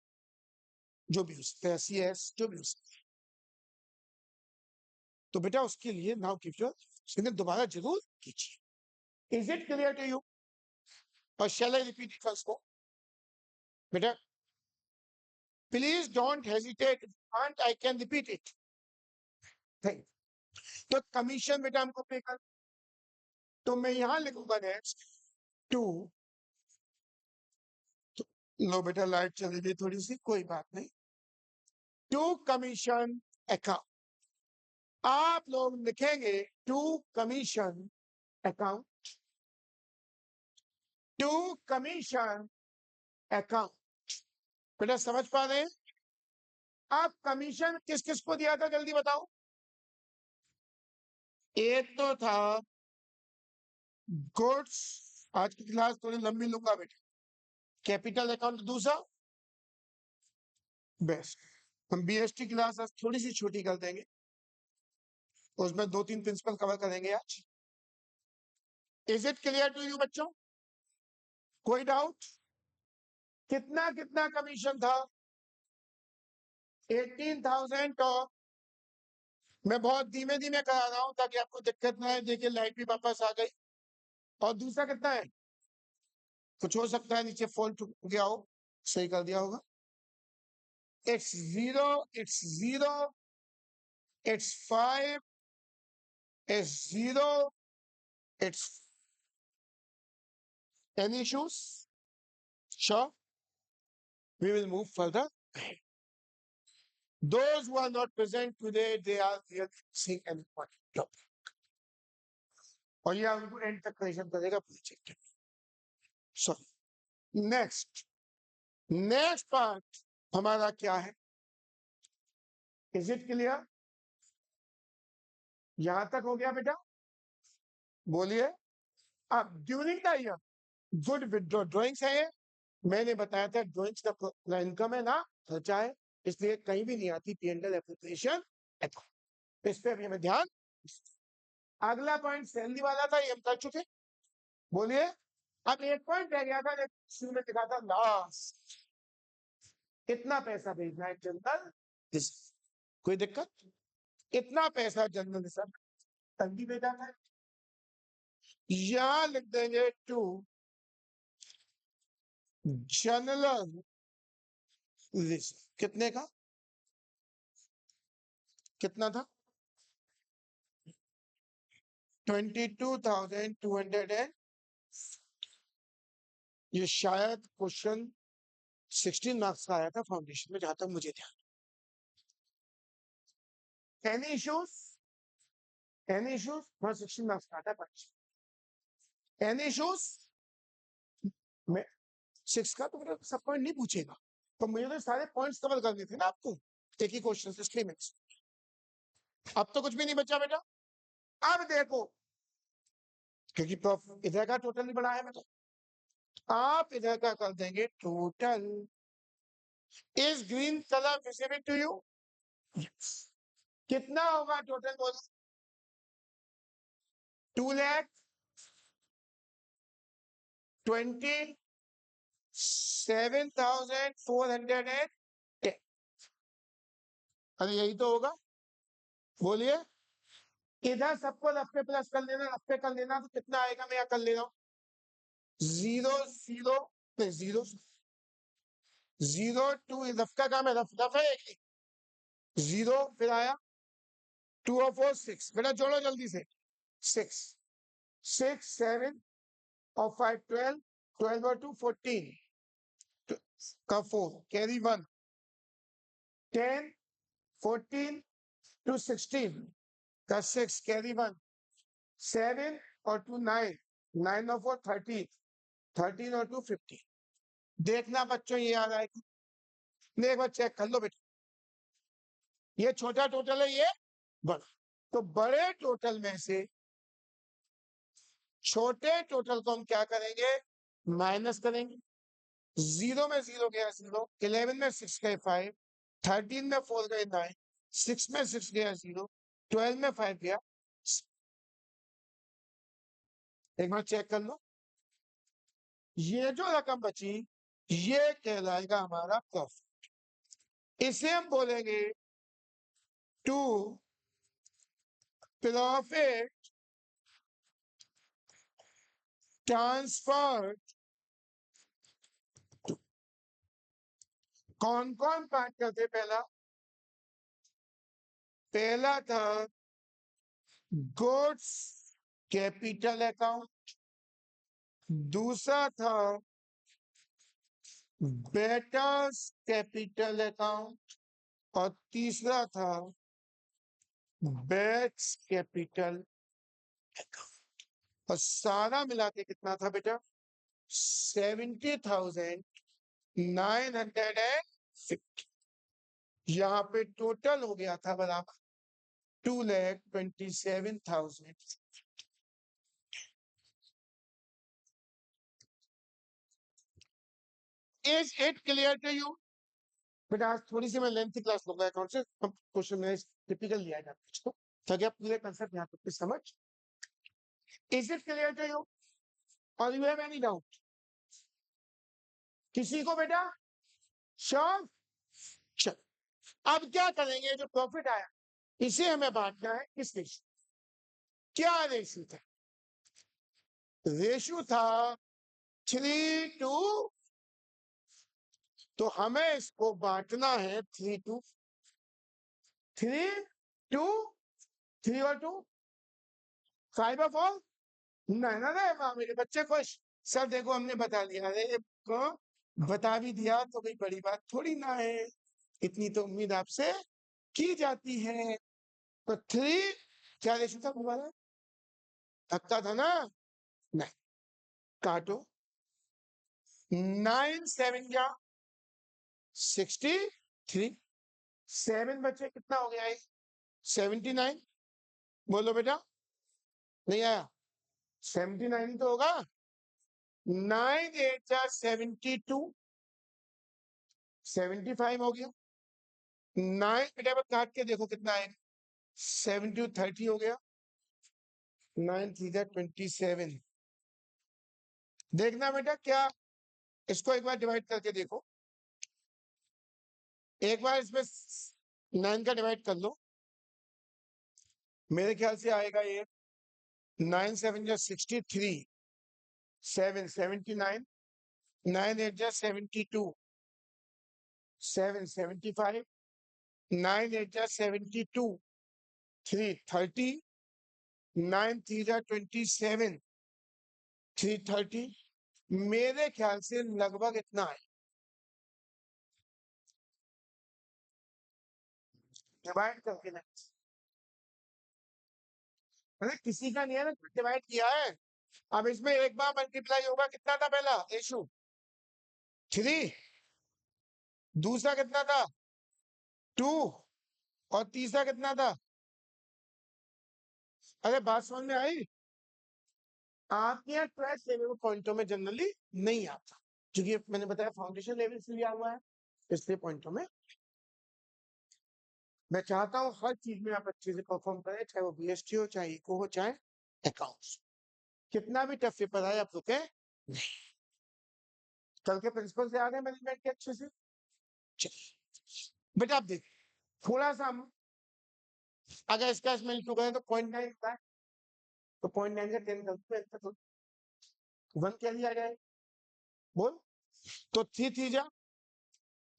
जो भी हो सकता है, CS, जो भी हो सकता है। तो बेटा उसके लिए नाउ कीप योर सिग्नल दोबारा जरूर कीजिए। Is it clear to you? और shall I repeat it first को? बेटा please don't hesitate, and I can repeat it. Thank. तो कमीशन बेटा हमको पे कर, तो मैं यहां लिखूंगा नेक्स्ट टू। लो बेटा लाइट चली गई थोड़ी सी, कोई बात नहीं। टू कमीशन अकाउंट, आप लोग लिखेंगे to commission account, to commission account. बेटा समझ पा रहे हैं? आप कमीशन किस किस को दिया था जल्दी बताओ। एक तो था गुड्स, आज की क्लास थोड़ी लंबी लूंगा बेटा। कैपिटल अकाउंट दूसरा बेस्ट। हम BST क्लास आज थोड़ी सी छोटी कर देंगे, उसमें 2-3 प्रिंसिपल कवर करेंगे आज। Is it clear to you बच्चों? कोई डाउट? कितना कितना कमीशन था? 18,000। और मैं बहुत धीमे धीमे करा रहा हूं ताकि आपको दिक्कत ना है। देखिए लाइट भी वापस आ गई। और दूसरा कितना है? कुछ हो सकता है नीचे फॉल्ट हो गया हो, सही कर दिया होगा। It's 0, it's 0, it's 5, it's 0, it's any issues? Sure, we will move further. Those who are not present today, they are really seeing an important topic. और ये आपको एंड तक करेक्शन करेगा पूरी चीज। सॉरी, नेक्स्ट पार्ट हमारा क्या है? Is it clear? यहां तक हो गया बेटा? बोलिए। अब during the year good withdraw drawings है, मैंने बताया था ड्रॉइंग्स का इनकम है ना खर्चा है, इसलिए कहीं भी नहीं आती P&L एप्लीकेशन। इस पे अभी हमें ध्यान। अगला पॉइंट सैलरी वाला था, ये हम कर चुके। बोलिए। अब एक पॉइंट रह गया था, शुरू में लिखा था लास्ट, कितना पैसा भेजना है जनरल, कोई दिक्कत? इतना पैसा जनरल रिजर्व तंगी भेजा था। यहां लिख देंगे टू जनरल रिजर्व। कितने का? कितना था? 22,200। ये शायद क्वेश्चन 16 मार्क्स का आया था फाउंडेशन में, जहां तक मुझे ध्यान। Any issues? Any issues? 16 marks का आता है। Any issues? मैं 6 का तो मेरा सब पॉइंट नहीं पूछेगा, तो मुझे तो सारे पॉइंट्स कवर करने थे ना आपको एक ही क्वेश्चन से, इसलिए। अब तो कुछ भी नहीं बचा बेटा। अब देखो, क्योंकि इधर का टोटल नहीं बढ़ा है बेटा, आप इधर का कर देंगे total. Is green colour visible to you? कितना होगा टोटल बोलो? 2,27,410। अरे यही तो होगा, बोलिए। इधर सबको लेफ्ट पे प्लस कर लेना, लेफ्ट पे कर लेना, तो कितना आएगा? मैं यहाँ कर ले रहा हूँ, 0 0 नहीं, 0 0 2 लेफ्ट का काम है, रफ रफ है एक 0, फिर आया 2 और 4 6, बेटा जोड़ो जल्दी से, 6 6 7 और 5 12, 12 और 2 14 का 4 कैरी 1, 10 14 to 16 का 6 कैरी 1, 7 और 2 9, 9 और 4 13, 13 और 2 15। देखना बच्चों ये आ रहा है, नहीं एक बार चेक कर लो बेटा, ये छोटा टोटल है, ये बड़ा, तो बड़े टोटल में से छोटे टोटल को हम क्या करेंगे? माइनस करेंगे। 0 में 0 गया 0, 11 में 6 गए 5, 13 में 4 गए 9, 6 में 6 गया 0, 12 में 5 गया। एक बार चेक कर लो, ये जो रकम बची ये कहलाएगा हमारा प्रॉफिट। इसे हम बोलेंगे टू प्रॉफिट ट्रांसफर। कौन कौन पार्ट करते? पहला था गुड्स कैपिटल अकाउंट, दूसरा था बेटर्स कैपिटल अकाउंट, और तीसरा था बेट्स कैपिटल अकाउंट। और सारा मिला के कितना था बेटा? 70,950। यहाँ पे टोटल हो गया था बराबर 2,27,000। Is it clear to you? बेटा आज थोड़ी सी मैं लेंथी क्लास लूंगा अकाउंट से, अब क्वेश्चन में टिपिकल लिया जाता है, ताकि आप पूरे कंसेप्ट यहाँ तक समझ। Is it clear to you और यू हैव एनी डाउट किसी को बेटा? श्योर। चल अब क्या करेंगे? जो प्रॉफिट आया इसे हमें बांटना है किस रेशो? क्या रेशो था? रेशो था 3 to, तो हमें इसको बांटना है 3 to 3, 2 3 और 2 5 और 4। नहीं ना रे वाह, मेरे बच्चे खुश। सर देखो हमने बता दिया, अरे को बता भी दिया तो कोई बड़ी बात थोड़ी ना है, इतनी तो उम्मीद आपसे की जाती है। तो 3 क्या रेशो था हमारा? धक्का था ना? नहीं, काटो। 9 7 क्या? 63। 7 बच्चे कितना हो गया? 79। बोलो बेटा, नहीं आया? 79 तो होगा। 9 8 जा 72, 75 हो गया। 9 बेटा पर काट के देखो कितना आएगा? 70 30 हो गया। 9 3 जा 27। देखना बेटा, क्या इसको एक बार डिवाइड करके देखो, एक बार इसमें 9 का डिवाइड कर लो, मेरे ख्याल से आएगा ये 9 7 जा 63, 7 79, 9 8 जा 72, 7 75, 9 8 जा 72, 3 30, 9 3 जा 27, 3 30। मेरे ख्याल से लगभग इतना है। डिवाइड करके ना, मतलब किसी का नहीं है ना, डिवाइड किया है। अब इसमें एक बार मल्टीप्लाई होगा, कितना था पहला रेशो? 3। दूसरा कितना था? 2। और तीसरा कितना था? अरे बात समझ में आई? आपके यहाँ ट्वेल्थ लेवल पॉइंटों में जनरली नहीं आता, क्योंकि मैंने बताया फाउंडेशन लेवल से लिया हुआ है, इसलिए पॉइंटों में। मैं चाहता हूँ हर चीज में आप अच्छे से परफॉर्म करें, चाहे वो बीएसटी हो, चाहे इको हो, चाहे अकाउंट्स। कितना भी टफ पेपर आए आप रुके नहीं। कल के प्रिंसिपल से आ गए मैनेजमेंट के अच्छे से। चलिए बेटा आप देख, थोड़ा सा हम अगर इसका इसमें इंटू करें तो 0.9 होता है, तो 0.9 से 10 कर दो, 1 क्या लिया जाए बोल। तो 3 जा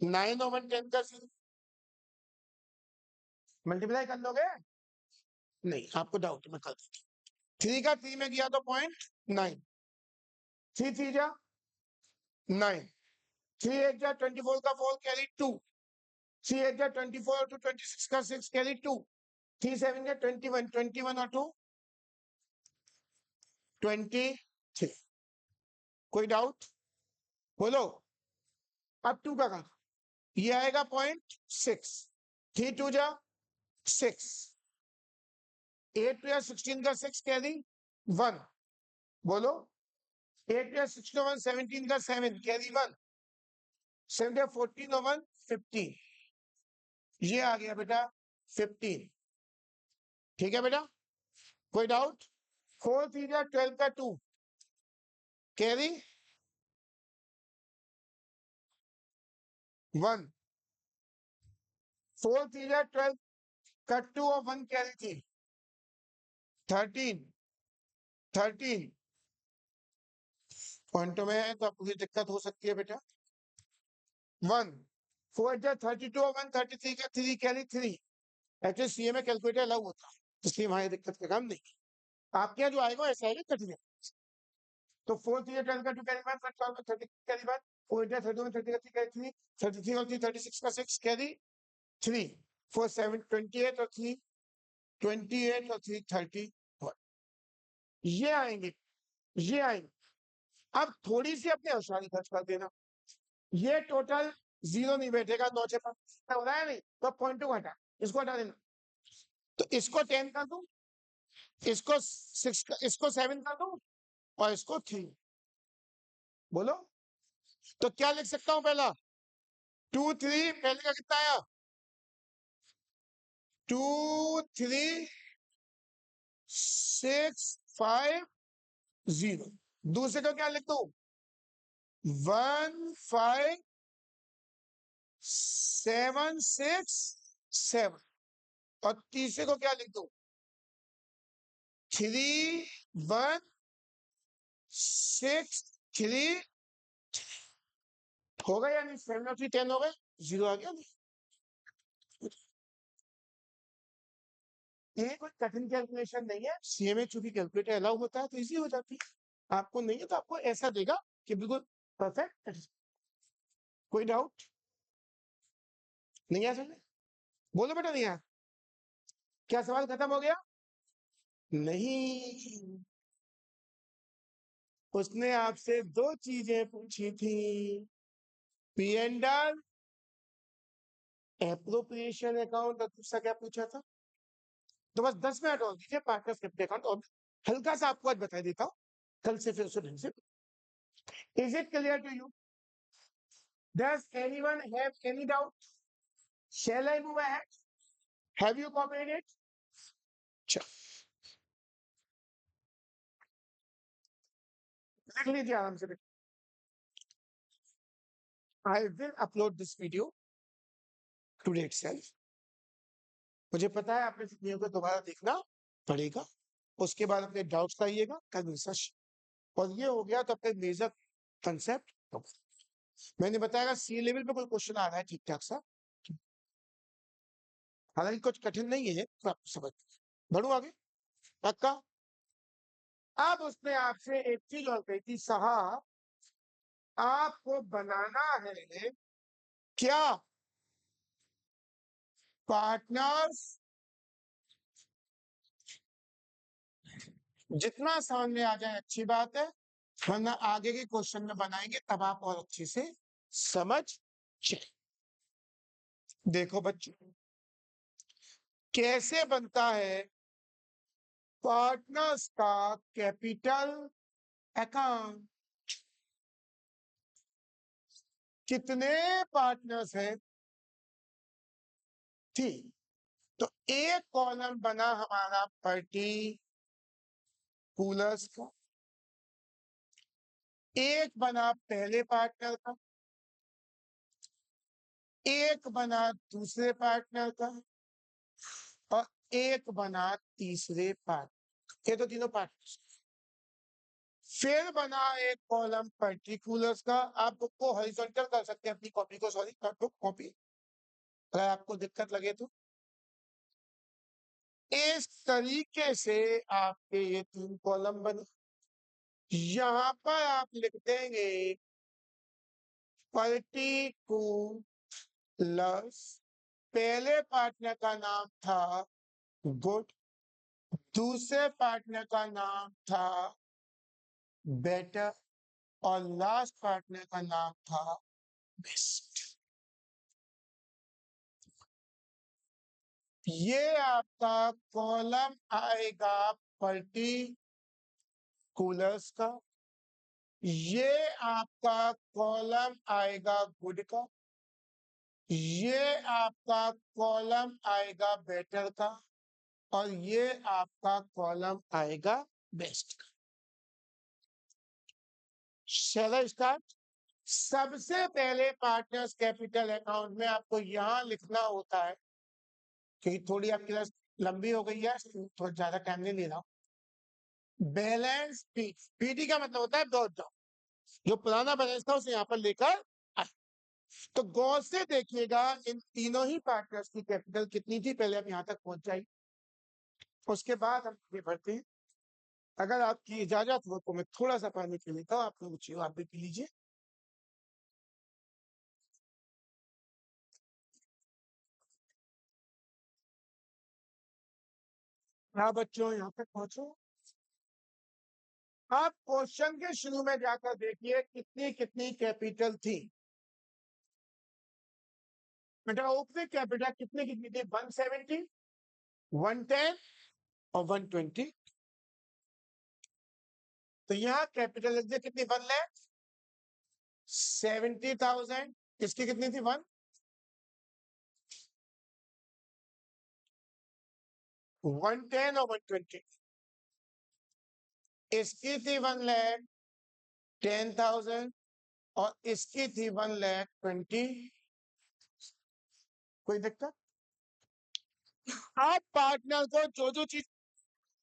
9 और 1 10 का मल्टीप्लाई कर लोगे? नहीं, आपको डाउट, मैं कर देता हूँ। 3 का 3 में गया तो 0.9, 3 जा 9, 3 8 जा 24 का 4 कैरी 2, 3 8 जा 24 और 2 26 का 6 कैरी 2, 3 7 जा 21, 21 और 2 23। कोई डाउट बोलो? अब 2 का कर, ये आएगा 0.6, 3 2 जा 6, 8 2 या 16 का 6 कैरी 1, बोलो 8 या 16 1 17 का 7 कैरी 1, 7 या 14 और 1 15, ये आ गया बेटा 15। ठीक है बेटा, कोई डाउट? 4 3 या 12 का 2 कैरी 1, 4 3 या 12 का 2 और 1 कैरी 3, 13 13 पॉइंटों में है तो आपको दिक्कत हो सकती है बेटा। 1 4 जा 32 और 1 33 का 3 कैरी 3, एक्चुअली सीए में कैलकुलेटर अलग होता है, इसलिए वहां दिक्कत का काम नहीं। आपके यहाँ जो आएगा ऐसा आएगा कठिन। तो 4 3 12 का 2 कैरी 1, 12 का 30 कैरी 1, 4 जा 31 30 का 3 कैरी 3, 33 और 3 36 का 6 कैरी 3, 4 7 28 और 3 28 और 3 31, ये आएंगे, ये आएंगे। अब थोड़ी सी अपने होशियारी खर्च कर देना, ये टोटल जीरो नहीं बैठेगा, 9 6 हो रहा है नहीं, तो 0.2 हटा, इसको हटा देना, तो इसको 10 कर दूं, इसको 6 इसको 7 कर दूं और इसको 3, बोलो तो क्या लिख सकता हूं? पहला 2 3, पहले का कितना आया 2 3 6 5 0, दूसरे को क्या लिख दूं 1 5 7 6 7, और तीसरे को क्या लिख दूं 3 1 6 3, हो गया या नहीं? 7 और 3 10 हो गए, 0 आ गया नहीं। ये कोई कठिन कैलकुलेशन नहीं है, सीए में चूंकि कैलकुलेटर अलाउ होता है तो इजी हो जाती है। आपको नहीं है तो आपको ऐसा देगा कि बिल्कुल परफेक्ट। कोई डाउट नहीं है सर? बोलो बेटा, नहीं है? क्या सवाल खत्म हो गया? नहीं, उसने आपसे 2 चीजें पूछी थी, P and R, appropriation account, और दूसरा क्या पूछा था? तो बस 10 मिनट और दीजिए, पार्टनरशिप अकाउंट और हल्का सा आपको आज बता देता हूँ, कल से फिर उसे ढंग से। Is it clear to you? Does anyone have any doubt? Shall I move ahead? Have you copied it? लिख लीजिए आराम से। I will upload this video today itself. मुझे पता है आपने वीडियो को दोबारा देखना पड़ेगा, उसके बाद अपने डाउट्स लाइएगा कल रिसर्च, और ये हो गया तो अपने मेजर कंसेप्ट। मैंने बताया सी लेवल पे कोई क्वेश्चन आ रहा है ठीक ठाक सा, हालांकि कुछ कठिन नहीं है, तो आप समझ बढ़ू आगे पक्का। अब उसने आपसे एक चीज और कही थी, साहब आपको बनाना है क्या पार्टनर्स, जितना सामने आ जाए अच्छी बात है, वरना आगे के क्वेश्चन में बनाएंगे तब आप और अच्छे से समझ जाए। देखो बच्चों, कैसे बनता है पार्टनर्स का कैपिटल अकाउंट? कितने पार्टनर्स हैं? ठीक, तो एक कॉलम बना हमारा पर्टिकुलर्स का, एक बना पहले पार्टनर का, एक बना दूसरे पार्टनर का, और एक बना तीसरे पार्ट, ये तो तीनों पार्ट। फिर बना एक कॉलम पर्टिकुलर्स का। आप बुक को हॉरिजॉन्टल कर सकते हैं, अपनी कॉपी को, सॉरी बुक कॉपी, अगर आपको दिक्कत लगे तो। इस तरीके से आपके ये तीन कॉलम बने। यहां पर आप लिख देंगे पर्टिकुलर्स। पहले पार्टनर का नाम था गुड, दूसरे पार्टनर का नाम था बेटर, और लास्ट पार्टनर का नाम था बेस्ट। ये आपका कॉलम आएगा पर्टिकुलर्स का, ये आपका कॉलम आएगा गुड का, ये आपका कॉलम आएगा बेटर का, और ये आपका कॉलम आएगा बेस्ट का। चलो स्टार्ट। सबसे पहले पार्टनर्स कैपिटल अकाउंट में आपको यहां लिखना होता है, क्योंकि थोड़ी आपकी क्लास लंबी हो गई है, थोड़ा ज्यादा टाइम नहीं ले रहा हूं। बैलेंस पीटी का मतलब होता है ब्रॉट डाउन, जो पुराना बैलेंस था उसे यहाँ पर लेकर आए। तो गौर से देखिएगा इन तीनों ही पार्टनर्स की कैपिटल कितनी थी, पहले हम यहाँ तक पहुंच जाए, उसके बाद हम आगे बढ़ते हैं। अगर आपकी इजाजत हो तो मैं थोड़ा सा पानी पी लेता हूँ, आप लोग चाहिए आप भी पी लीजिए। हाँ बच्चों, यहाँ तक पहुंचो। आप क्वेश्चन के शुरू में जाकर देखिए कितनी कितनी कैपिटल थी। बेटा ओपनिंग कैपिटल कितनी कितनी थी? 170, 110 और 120। तो यहाँ कैपिटल लिख दिया कितनी? 1,70,000। किसकी कितनी थी? 110 और 120। इसकी थी 1,10,000 और इसकी थी 1,20,000। कोई दिक्कत? आप पार्टनर को जो जो चीज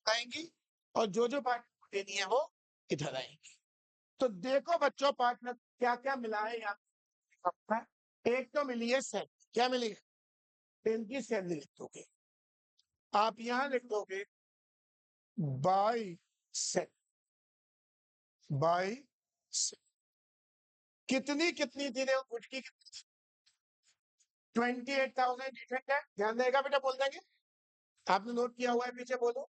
आएंगी और जो जो पार्टनर देनी है वो इधर आएंगी। तो देखो बच्चों, पार्टनर क्या क्या मिला है यहाँ। एक तो मिली है सैलरी। क्या मिली है? इनकी सैलरी लिख दोगे आप, यहां लिख दोगे बाई सेट, बाई सेट। कितनी कितनी थी? देखो गुड की 28,800। ध्यान देगा बेटा, बोल देंगे। आपने नोट किया हुआ है? पीछे बोलो।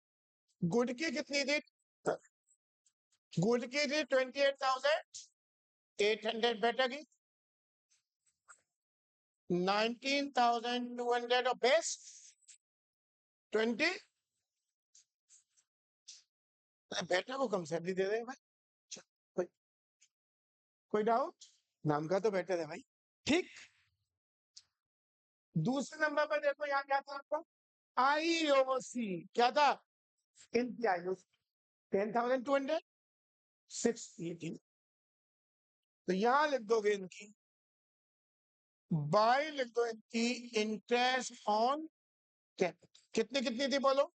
गुड की कितनी थी? गुड की थी 28,800। बेटा की 19,200 और बेस्ट 20। बेटा को कम सैलरी दे रहे हैं भाई। कोई कोई डाउट? नाम का तो बेटर है भाई। ठीक। दूसरे नंबर पर देखो, यहाँ क्या था आपका? IOC क्या था? इनकी IOC 10,200, 618। तो यहां लिख दोगे इनकी, बाय लिख दो इनकी इंटरेस्ट ऑन कैपिटल। कितनी कितनी थी बोलो?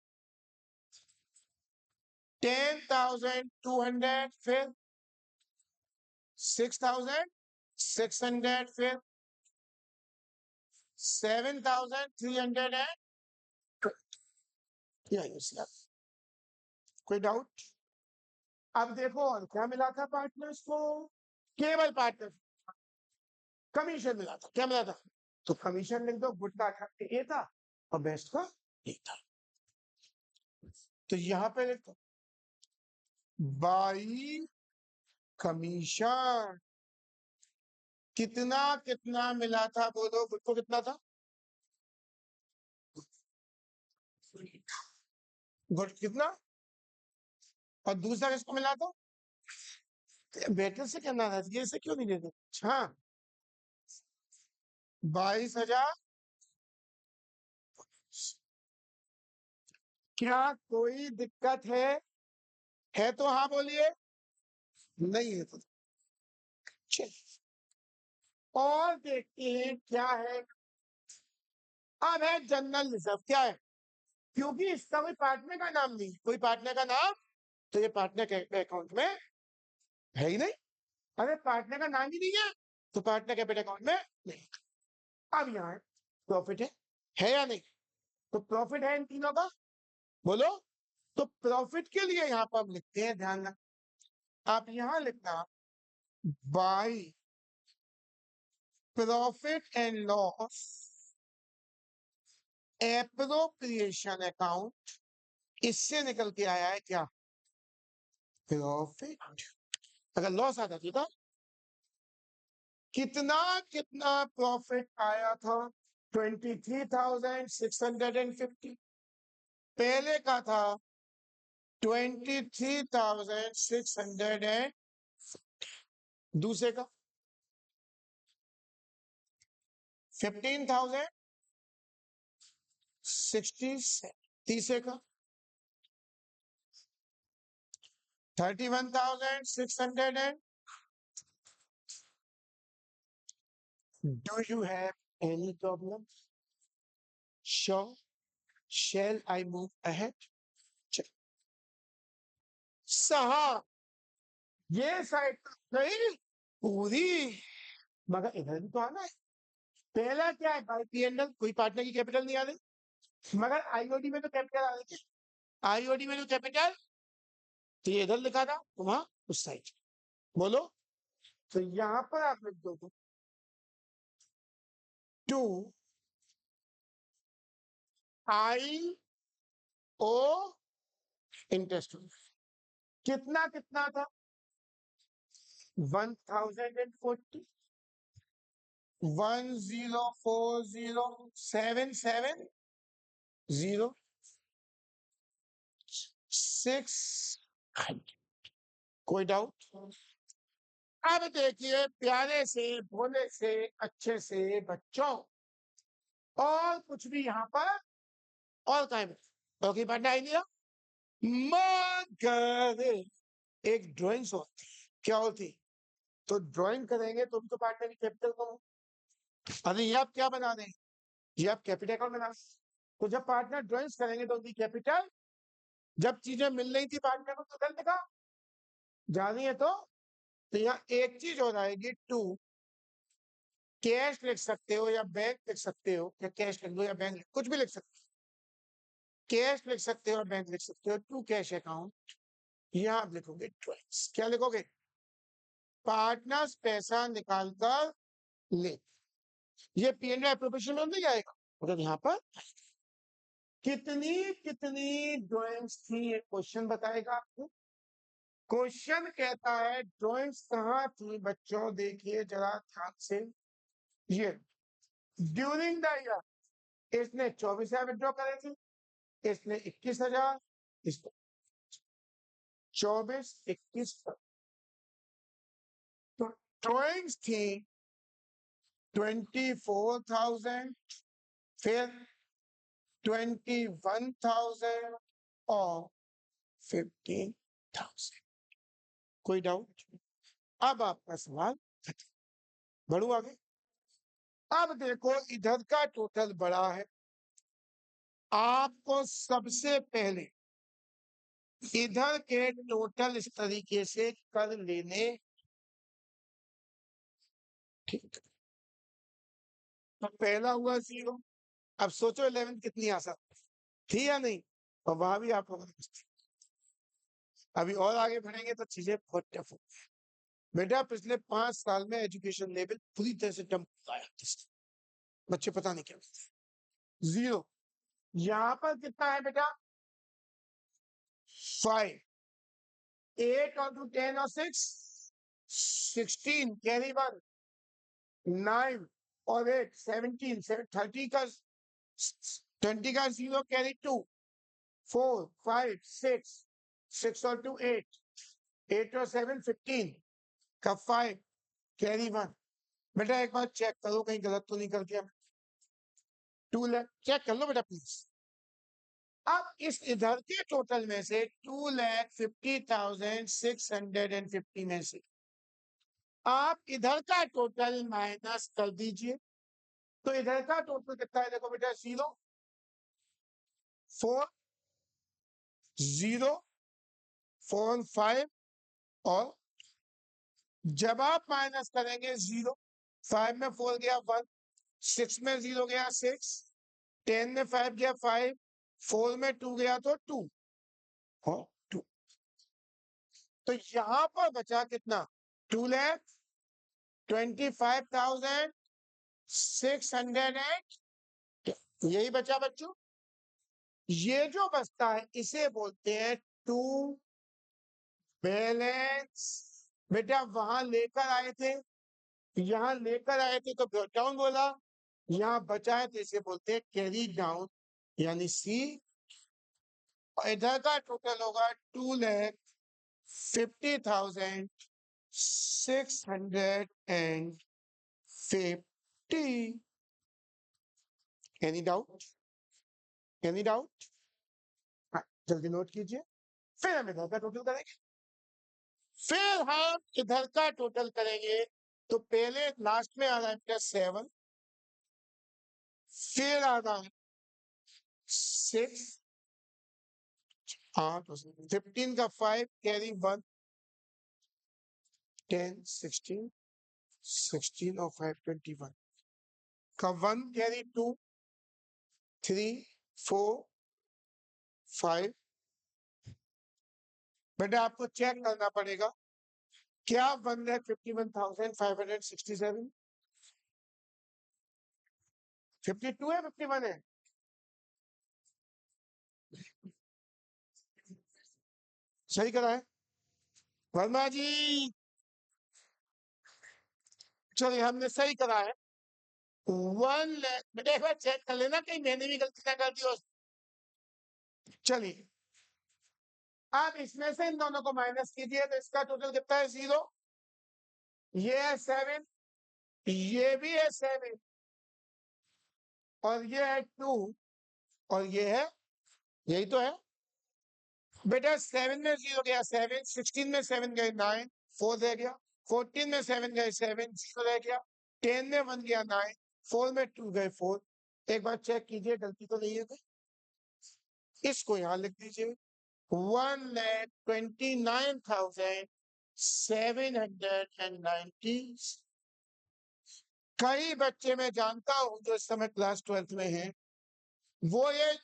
10,200, फिर 6,600, फिर 7,300 है। कोई डाउट? अब देखो और क्या मिला था पार्टनर्स को? केवल पार्टनर कमीशन मिला था। क्या मिला था? तो कमीशन लिख दो। गुड का ये था और बेस्ट का ये था। तो यहां पे लिख दो बाई कमीशन कितना कितना मिला था बोलो? गुड को कितना था? गुड कितना? और दूसरा किसको मिला था? बेटर से करना था, ये से क्यों नहीं देते? अच्छा, 22,000। क्या कोई दिक्कत है तो हाँ बोलिए, नहीं है तो चलिए। और देखते हैं क्या है। अब है जनरल रिजर्व। क्या है? क्योंकि इसका कोई पार्टनर का नाम नहीं, कोई पार्टनर का नाम, तो ये पार्टनर के अकाउंट में है ही नहीं। अरे पार्टनर का नाम ही नहीं है तो पार्टनर कैपिटल अकाउंट में नहीं। अब यहाँ प्रॉफिट है या नहीं? तो प्रॉफिट है इन तीनों का, बोलो। तो प्रॉफिट के लिए यहाँ पर हम लिखते हैं, ध्यान रखना, आप यहाँ लिखना by profit and loss appropriation account, इससे निकल के आया है क्या? प्रॉफिट। अगर लॉस आता था कितना कितना प्रॉफिट आया था? 23,650। पहले का था 23,600 दूसरे का 15,067, तीसरे का 31,600। Do you have any problem? Sure. Shall I move ahead? सहा, ये साइड नहीं पूरी, मगर इधर भी तो आना है। पहला क्या है? बाई पीएनएल, कोई पार्टनर की कैपिटल नहीं आ रही, मगर आईओडी में तो कैपिटल आ रही है। आईओडी में तो कैपिटल, तो ये इधर लिखा था, तो वहां उस साइड, बोलो। तो यहां पर आप लिख दो टू आई ओ इंटरेस्ट। कितना कितना था? 1040, 1040770 6। कोई डाउट? अब देखिए प्यारे से भोले से अच्छे से बच्चों, और कुछ भी यहाँ पर और टाइम ओके पढ़ना आइडिया, मगर एक ड्राइंग होती, क्या होती? तो ड्राइंग करेंगे तो भी तो पार्टनर की कैपिटल को, अरे ये आप क्या बना दें, ये आप कैपिटल अकाउंट बना। तो जब पार्टनर ड्राइंग्स करेंगे तो उनकी कैपिटल, जब चीजें मिल रही थी पार्टनर को तो कर देगा, जा रही है तो यहाँ एक चीज हो जाएगी टू, कैश लिख सकते हो या बैंक लिख सकते हो, या कैश लिख दो या बैंक कुछ भी लिख सकते हो, कैश लिख सकते हो और बैंक लिख सकते हो, टू कैश अकाउंट। यहाँ आप लिखोगे ड्राइंग्स, क्या लिखोगे? पार्टनर्स पैसा निकाल कर ले, ये पीएनएल एप्रोप्रिएशन में नहीं आएगा, मतलब यहाँ पर कितनी कितनी ड्राइंग्स थी, ये क्वेश्चन बताएगा आपको। क्वेश्चन कहता है ड्राइंग्स कहाँ थी बच्चों, देखिए जरा ध्यान से। ये ड्यूरिंग द ईयर, इसने 24,000 विड्रॉ करे थे, इसने 21,000, इसको 24, 21। तो ड्राइंग्स थी 24,000, फिर 21,000 और 15,000। कोई डाउट? अब आपका सवाल बढ़ू आगे। अब देखो इधर का टोटल बड़ा है, आपको सबसे पहले इधर के टोटल इस तरीके से कर लेने, ठीक। तो पहला हुआ 0, अब सोचो 11 कितनी आसान थी या नहीं, और वहां भी आप अभी और आगे बढ़ेंगे तो चीजें बहुत टफ हो। बेटा पिछले 5 साल में एजुकेशन लेवल पूरी तरह से डंप आया, बच्चे पता नहीं क्या 0। यहाँ पर कितना है बेटा? 5, 8 और 2 10 और 6 16, कैरी 1 9 और 8 17 30 का 20 का 0 कैरी 2 4 5 6 6 और 2 8 8 और 7 15 का 5 कैरी 1। बेटा एक बार चेक करो कहीं गलत तो नहीं कर दिया, 2 लाख चेक कर लो बेटा प्लीज। अब इस इधर के टोटल में से 2,50,650 में से आप इधर का टोटल माइनस कर दीजिए, तो इधर का टोटल कितना है? देखो बेटा 0 4 0 4 5 और जब आप माइनस करेंगे 0, 5 में 4 गया 1, 6 में 0 गया 6, 10 में 5 गया 5, 4 में 2 गया तो 2 और 2। तो यहां पर बचा कितना? 2,25,608। यही बचा बच्चों। ये जो बचता है इसे बोलते हैं टू बैलेंस। बेटा वहां लेकर आए थे, यहां लेकर आए थे तो ब्रॉट डाउन बोला, यहां बचाए तो इसे बोलते हैं कैरी डाउन यानी सी। और इधर का टोटल होगा 2,50,650। Any doubt? Any doubt? जल्दी नोट कीजिए। फिर हम इधर का टोटल करेंगे, फिर हम इधर का टोटल करेंगे। तो पहले लास्ट में आ रहा है +7, फिर आ रहा है 6, 8, 15 का 5 कैरी 1, 10, 16, 16 और 5 21 का 1 कैरी 2, 3, 4, 5। बेटा आपको चेक करना पड़ेगा क्या 1,51,567 52 है 51 है? सही करा है वर्मा जी। चलिए हमने सही करा है। 1 लाख बेटा एक बार चेक कर लेना कहीं मैंने भी गलती ना कर दी हो। चलिए आप इसमें से इन दोनों को माइनस कीजिए तो इसका टोटल कितना है? 0। ये है 7, ये भी है 7 और ये है 2 और ये है, यही तो है बेटा। 7 में 0 गया 7, 16 में 7 गए 9, 4 रह गया, 14 में 7 गए 7, 0 रह गया, 10 में 1 गया 9, 4 में 2 गए 4। एक बार चेक कीजिए गलती तो नहीं है कोई। इसको यहां लिख दीजिए 1,29,790। कई बच्चे मैं जानता हूं जो इस समय क्लास 12th में हैं, वो ये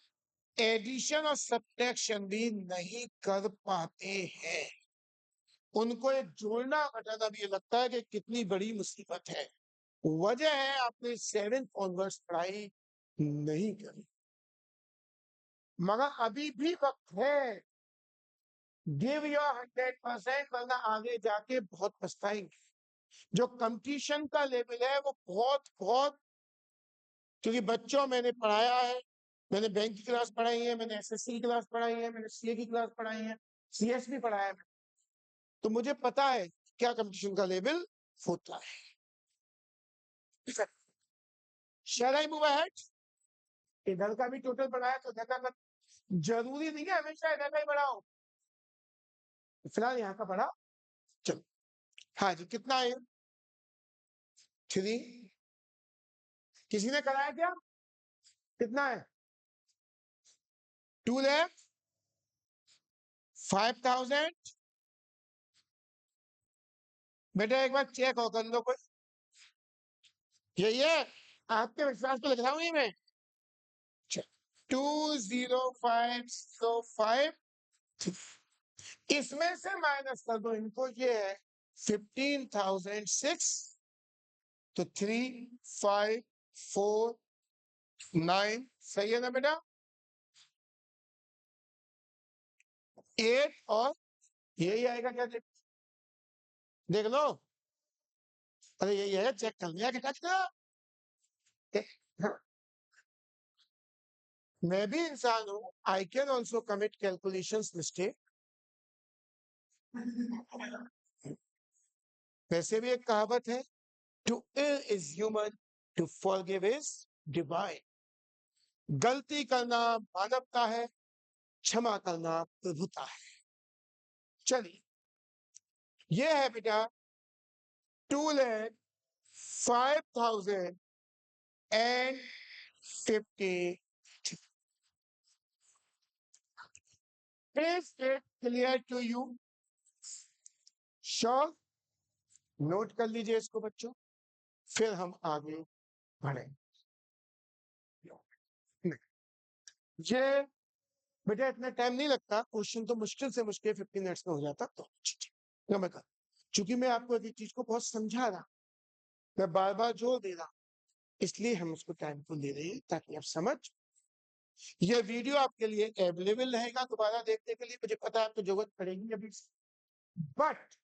एडिशन और सब्ट्रैक्शन भी नहीं कर पाते हैं। उनको ये जोड़ना घटाना भी लगता है कि कितनी बड़ी मुसीबत है। वजह है आपने 7th ऑनवर्ड्स पढ़ाई नहीं करी। मगर अभी भी वक्त है, गिव योर 100%, वरना आगे जाके बहुत पछताएंगे। जो कंपटीशन का लेवल है वो बहुत बहुत, क्योंकि बच्चों मैंने पढ़ाया है, मैंने बैंक की क्लास पढ़ाई है, मैंने एसएससी की क्लास पढ़ाई है, मैंने सीए की क्लास पढ़ाई है, सीएस भी पढ़ाया है, तो मुझे पता है क्या कंपटीशन का लेवल होता है। शैल आई मूव अहेड? इधर का भी टोटल बढ़ाया तो इधर का जरूरी नहीं है हमेशा इधर का ही बढ़ाओ, फिलहाल यहाँ का बढ़ा। चलो हाँ जी कितना है? 3। किसी ने कराया क्या? कितना है? 2,05,000। बेटा एक बार चेक हो कर लो कोई। यही है आपके विश्वास पे लग रहा हूँ ये मैं। 2,05,05। इसमें से माइनस कर दो इनको, ये है 15,006। तो 3,5,4,9 सही है ना बेटा? 8 और यही आएगा क्या? देख लो। अरे यही है, चेक कर लिया कि टच करा। हाँ, मैं भी इंसान हूं, I can also commit calculations mistake. वैसे भी एक कहावत है, to err is human, to forgive is divine। गलती करना मानवता है, क्षमा करना प्रभुता है। चलिए ये है बेटा 2,05,050। Is it clear to you? Sure. Note कर लीजिए इसको बच्चों, फिर हम आगे बढ़ें। ये बेटा इतना टाइम नहीं लगता, क्वेश्चन तो मुश्किल से मुश्किल 15 मिनट्स में हो जाता, तो मैं चूंकि मैं आपको एक चीज को बहुत समझा रहा, मैं बार बार जोर दे रहा, इसलिए हम उसको टाइम को ले रहे हैं ताकि आप समझ। ये वीडियो आपके लिए अवेलेबल रहेगा दोबारा देखने के लिए, मुझे पता है आपको जरूरत पड़ेगी अभी, बट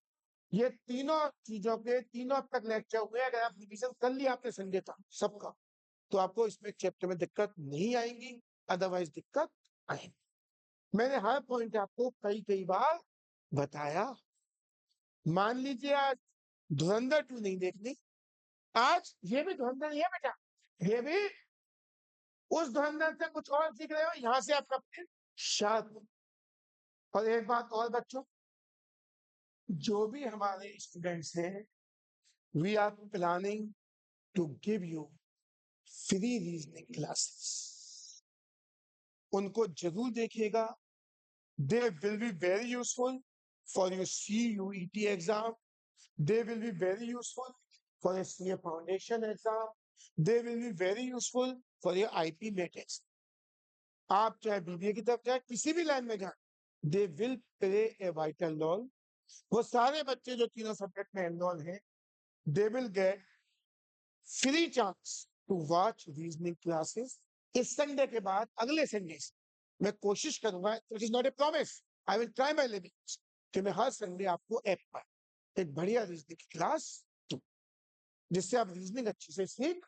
ये तीनों चीजों के तीनों अब तक लेक्चर हुए, अगर आप रिवीजन कर लिया आपने संडे था सबका, तो आपको इसमें चैप्टर में दिक्कत नहीं आएगी, अदरवाइज दिक्कत आएगी। मैंने हर पॉइंट आपको कई कई बार बताया। मान लीजिए आज धुरंधर 2 नहीं देखनी, आज ये भी धुरंधर नहीं है बेटा, ये भी उस धुरंधर से कुछ और सीख रहे हो, यहां से आपका शार्प। और एक बात और बच्चों, जो भी हमारे स्टूडेंट्स हैं, we are planning to give you free reasoning classes, उनको जरूर देखिएगा। They will be very useful for your CUET exam, they will be very useful for your CA foundation exam, they will be very useful for your IP matrix। आप चाहे BBA की तरफ जाए, किसी भी लाइन में जाए, they will play a vital role। वो सारे बच्चे जो तीनों सब्जेक्ट में एनरोल हैं, they will get free chance to watch reasoning classes. इस संडे के बाद अगले संडे से मैं कोशिश करूंगा, it is not a promise, I will try my limits, कि मैं हर संडे आपको ऐप पर एक बढ़िया रीजनिंग की क्लास दूं, जिससे आप रीजनिंग अच्छे से सीख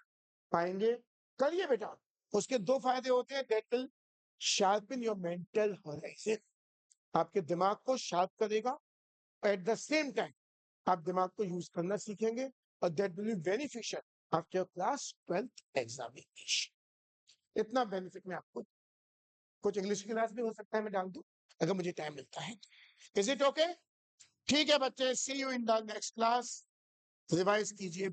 पाएंगे। करिए बेटा, उसके 2 फायदे होते हैं, that will sharpen your mental horizon, आपके दिमाग को शार्प करेगा, एट द सेम टाइम आप दिमाग को यूज करना सीखेंगे, और that will be beneficial after class 12th examination. इतना बेनिफिट में आपको, कुछ इंग्लिश की क्लास भी हो सकता है मैं डाल दूं अगर मुझे टाइम मिलता है। Is it okay? ठीक है बच्चे, see you in the next class, revise कीजिए।